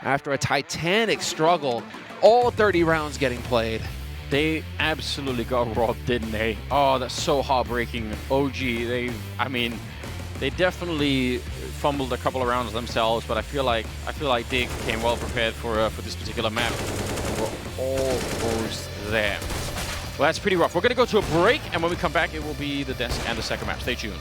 after a titanic struggle. All 30 rounds getting played. They absolutely got robbed, didn't they? Oh, that's so heartbreaking. OG, I mean, they definitely fumbled a couple of rounds themselves, but I feel like Dig came well prepared for this particular map. We're almost there. Well, that's pretty rough. We're going to go to a break, and when we come back, it will be the desk and the second map. Stay tuned.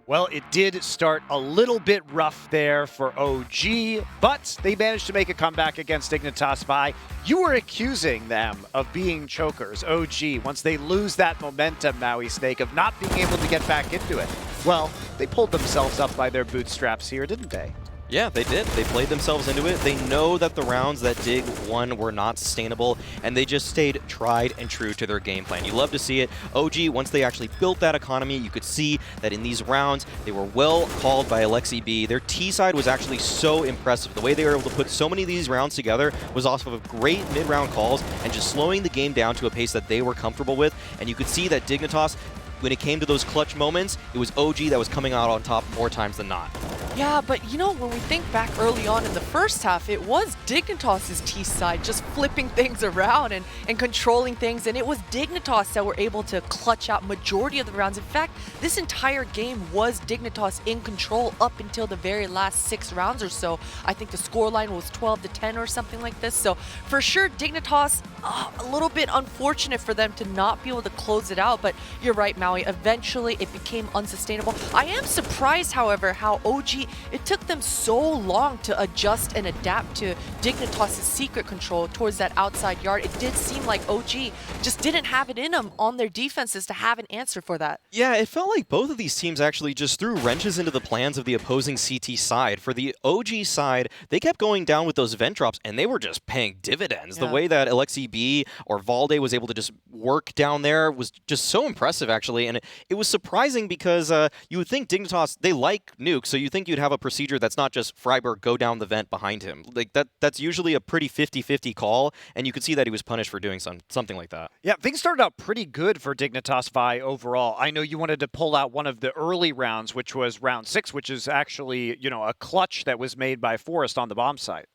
Well, it did start a little bit rough there for OG, but they managed to make a comeback against Dignitas VIE. You were accusing them of being chokers, OG, once they lose that momentum, Maui Snake, of not being able to get back into it. Well, they pulled themselves up by their bootstraps here, didn't they? Yeah, they did. They played themselves into it. They know that the rounds that Dig won were not sustainable, and they just stayed tried and true to their game plan. You love to see it. OG, once they actually built that economy, you could see that in these rounds, they were well called by Alexi B. Their T side was actually so impressive. The way they were able to put so many of these rounds together was off of great mid-round calls and just slowing the game down to a pace that they were comfortable with. And you could see that Dignitas, when it came to those clutch moments, it was OG that was coming out on top more times than not. Yeah, but you know, when we think back early on in the first half, it was Dignitas' T side just flipping things around and controlling things, and it was Dignitas that were able to clutch out majority of the rounds. In fact, this entire game was Dignitas in control up until the very last 6 rounds or so. I think the scoreline was 12-10 or something like this. So for sure, Dignitas, a little bit unfortunate for them to not be able to close it out, but you're right, Maui. Eventually, it became unsustainable. I am surprised, however, how OG, it took them so long to adjust and adapt to Dignitas' secret control towards that outside yard. It did seem like OG just didn't have it in them on their defenses to have an answer for that. Yeah, it felt like both of these teams actually just threw wrenches into the plans of the opposing CT side. For the OG side, they kept going down with those vent drops, and they were just paying dividends. Yeah. The way that Alexi B or Valde was able to just work down there was just so impressive, actually. And it was surprising because you would think Dignitas, they like Nuke, so you think you'd have a procedure that's not just Freiburg go down the vent behind him. Like that's usually a pretty 50-50 call, and you could see that he was punished for doing something like that. Yeah, things started out pretty good for Dignitas VIE overall. I know you wanted to pull out one of the early rounds, which was round 6, which is actually, you know, a clutch that was made by Forrest on the bomb site.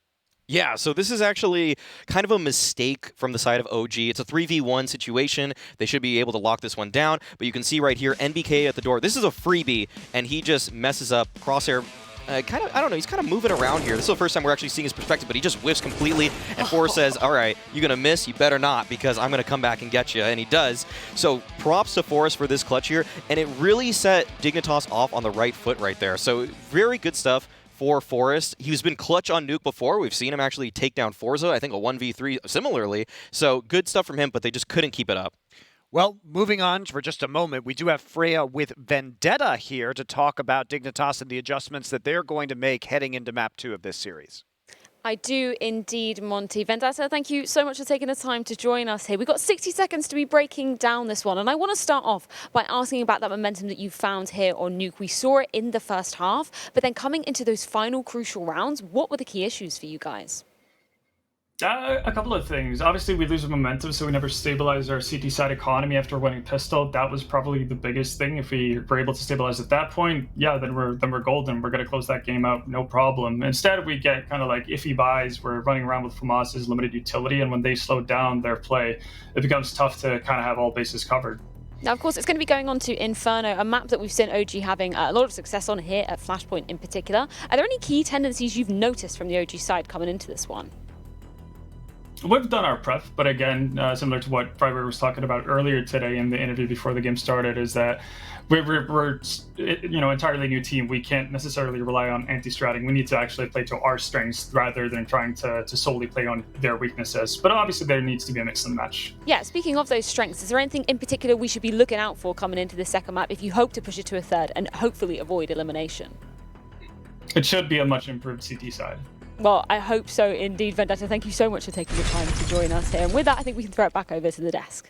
Yeah, so this is actually kind of a mistake from the side of OG. It's a 3v1 situation. They should be able to lock this one down, but you can see right here, NBK at the door. This is a freebie, and he just messes up. Crosshair, I don't know, he's kind of moving around here. This is the first time we're actually seeing his perspective, but he just whiffs completely, and Forrest says, all right, you're going to miss, you better not, because I'm going to come back and get you, and he does. So props to Forrest for this clutch here, and it really set Dignitas off on the right foot right there. So very good stuff for Forrest. He's been clutch on Nuke before. We've seen him actually take down Forza, I think a 1v3 similarly. So good stuff from him, but they just couldn't keep it up. Well, moving on for just a moment, we do have Freya with Vendetta here to talk about Dignitas and the adjustments that they're going to make heading into map 2 of this series. I do indeed, Monty. Vendetta, thank you so much for taking the time to join us here. We've got 60 seconds to be breaking down this one, and I want to start off by asking about that momentum that you found here on Nuke. We saw it in the first half, but then coming into those final crucial rounds, what were the key issues for you guys? A couple of things. Obviously, we lose momentum, so we never stabilize our CT side economy after winning pistol. That was probably the biggest thing. If we were able to stabilize at that point, yeah, then we're golden. We're going to close that game out, no problem. Instead, we get kind of like iffy buys. We're running around with FAMAS's limited utility, and when they slow down their play, it becomes tough to kind of have all bases covered. Now, of course, it's going to be going on to Inferno, a map that we've seen OG having a lot of success on here at Flashpoint in particular. Are there any key tendencies you've noticed from the OG side coming into this one? We've done our prep, but again, similar to what Freiburg was talking about earlier today in the interview before the game started, is that we're entirely new team. We can't necessarily rely on anti-stratting. We need to actually play to our strengths rather than trying to solely play on their weaknesses. But obviously, there needs to be a mix in the match. Yeah, speaking of those strengths, is there anything in particular we should be looking out for coming into the second map if you hope to push it to a third and hopefully avoid elimination? It should be a much improved CT side. Well, I hope so indeed, Vendetta. Thank you so much for taking the time to join us here. And with that, I think we can throw it back over to the desk.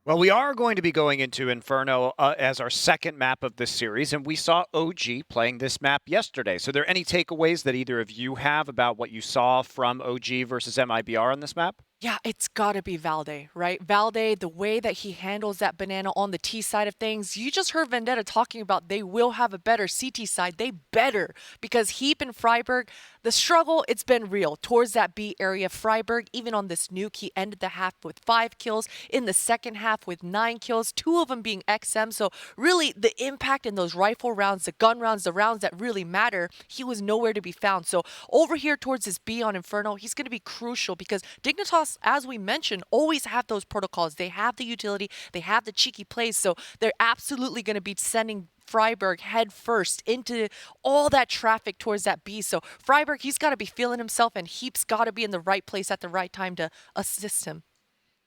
Well, we are going to be going into Inferno as our second map of this series, and we saw OG playing this map yesterday. So are there any takeaways that either of you have about what you saw from OG versus MIBR on this map? Yeah, it's got to be Valde, right? Valde, the way that he handles that banana on the T side of things, you just heard Vendetta talking about they will have a better CT side. They better, because Heath and Freiburg, the struggle, it's been real towards that B area. Freiburg, even on this Nuke, he ended the half with 5 kills, in the second half with 9 kills, 2 of them being XM. So really, the impact in those rifle rounds, the gun rounds, the rounds that really matter, he was nowhere to be found. So over here towards this B on Inferno, he's going to be crucial because Dignitas Dignitas, as we mentioned, always have those protocols. They have the utility, they have the cheeky plays, so they're absolutely going to be sending Freiburg head first into all that traffic towards that B. So Freiburg, he's got to be feeling himself, and Heath's got to be in the right place at the right time to assist him.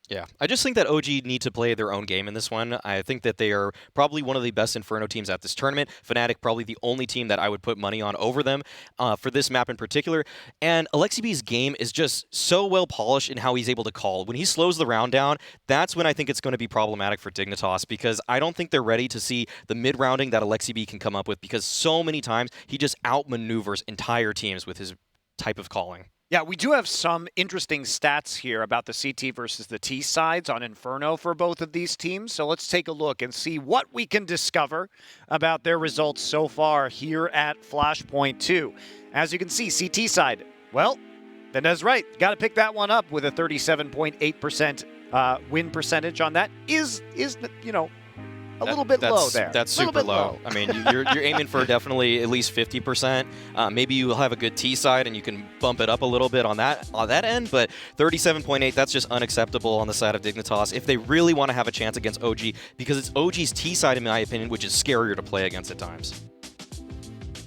Yeah, I just think that OG need to play their own game in this one. I think that they are probably one of the best Inferno teams at this tournament. Fnatic probably the only team that I would put money on over them for this map in particular. And Alexibi's game is just so well polished in how he's able to call. When he slows the round down, that's when I think it's going to be problematic for Dignitas, because I don't think they're ready to see the mid-rounding that Alexibi can come up with, because so many times he just outmaneuvers entire teams with his type of calling. Yeah, we do have some interesting stats here about the CT versus the T sides on Inferno for both of these teams. So let's take a look and see what we can discover about their results so far here at Flashpoint 2. As you can see, CT side, well, Bened's right. Got to pick that one up with a 37.8% win percentage on that. Is you know, a little bit low there. That's super low. I mean, you're aiming for definitely at least 50%. Maybe you'll have a good T side and you can bump it up a little bit on that end, but 37.8, that's just unacceptable on the side of Dignitas if they really want to have a chance against OG, because it's OG's T side, in my opinion, which is scarier to play against at times.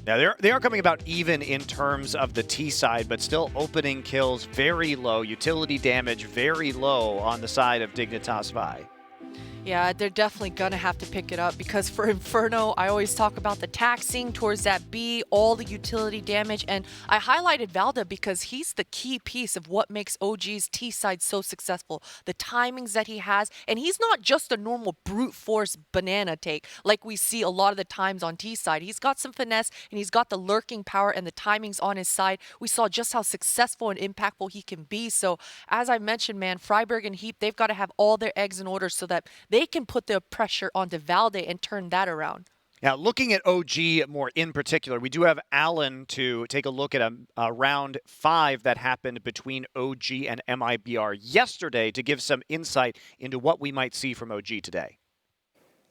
Now, they are coming about even in terms of the T side, but still opening kills very low, utility damage very low on the side of Dignitas VIE. Yeah, they're definitely going to have to pick it up, because for Inferno, I always talk about the taxing towards that B, all the utility damage, and I highlighted Valda because he's the key piece of what makes OG's T side so successful. The timings that he has, and he's not just a normal brute force banana take like we see a lot of the times on T side. He's got some finesse, and he's got the lurking power and the timings on his side. We saw just how successful and impactful he can be. So as I mentioned, man, Freiburg and Heath, they've got to have all their eggs in order so that they can put the pressure onto Valde and turn that around. Now, looking at OG more in particular, we do have Alan to take a look at a round 5 that happened between OG and MIBR yesterday to give some insight into what we might see from OG today.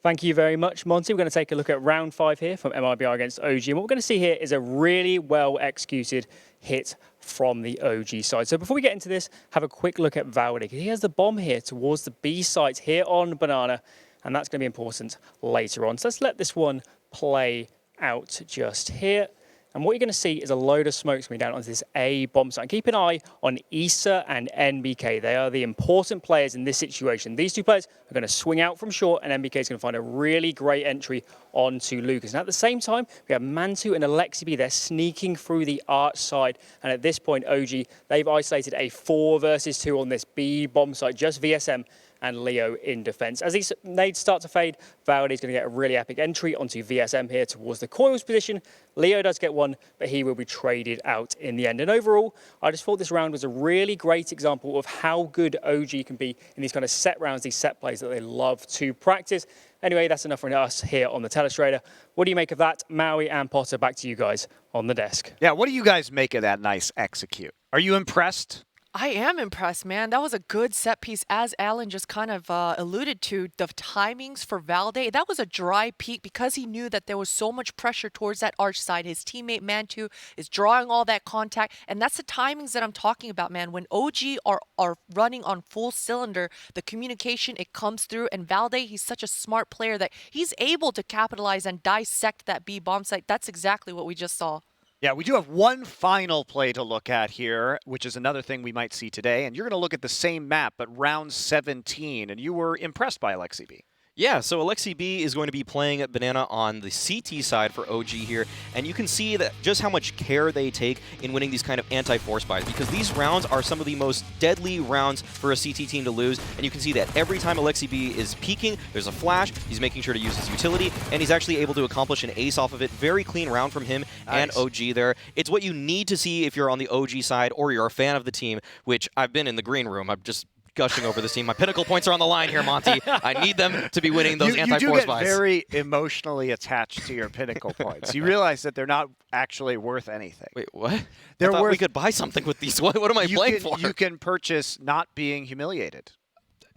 Thank you very much, Monty. We're going to take a look at round 5 here from MIBR against OG. And what we're going to see here is a really well-executed hit from the OG side. So before we get into this, have a quick look at Valde. He has the bomb here towards the B site here on Banana, and that's going to be important later on. So let's let this one play out just here. And what you're going to see is a load of smokes coming down onto this A bomb site. And keep an eye on Issa and NBK. They are the important players in this situation. These two players are going to swing out from short, and NBK is going to find a really great entry onto Lucas. And at the same time, we have Mantu and Alexibi. They're sneaking through the arch side. And at this point, OG, they've isolated a 4 versus 2 on this B bomb site, just VSM and Leo in defense. As these nades start to fade, Valde is going to get a really epic entry onto VSM here towards the coils position. Leo does get one, but he will be traded out in the end. And overall, I just thought this round was a really great example of how good OG can be in these kind of set rounds, these set plays that they love to practice. Anyway, that's enough for us here on the Telestrator. What do you make of that? Maui and Potter, back to you guys on the desk. Yeah, what do you guys make of that nice execute? Are you impressed? I am impressed, man. That was a good set piece, as Alan just kind of alluded to. The timings for Valde, that was a dry peak because he knew that there was so much pressure towards that arch side. His teammate Mantu is drawing all that contact, and that's the timings that I'm talking about, man. When OG are running on full cylinder, the communication, it comes through, and Valde, he's such a smart player that he's able to capitalize and dissect that B bomb site. That's exactly what we just saw. Yeah, we do have one final play to look at here, which is another thing we might see today. And you're going to look at the same map, but round 17, and you were impressed by Alexi B. Yeah, so Alexi B is going to be playing at Banana on the CT side for OG here, and you can see that just how much care they take in winning these kind of anti-force buys, because these rounds are some of the most deadly rounds for a CT team to lose, and you can see that every time Alexi B is peeking, there's a flash, he's making sure to use his utility, and he's actually able to accomplish an ace off of it. Very clean round from him and OG there. It's what you need to see if you're on the OG side or you're a fan of the team, which I've been in the green room. I'm just gushing over this team. My Pinnacle points are on the line here, Monty. I need them to be winning those anti-force buys. You do get very emotionally attached to your Pinnacle points. You realize that they're not actually worth anything. Wait, what? I thought we could buy something with these. What am I playing for? You can purchase not being humiliated.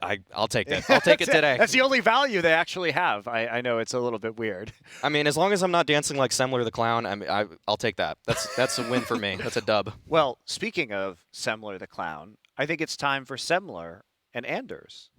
I'll take that. I'll take it today. That's the only value they actually have. I know it's a little bit weird. I mean, as long as I'm not dancing like Semler the Clown, I'll take that. That's a win for me. That's a dub. Well, speaking of Semler the Clown, I think it's time for Semler and Anders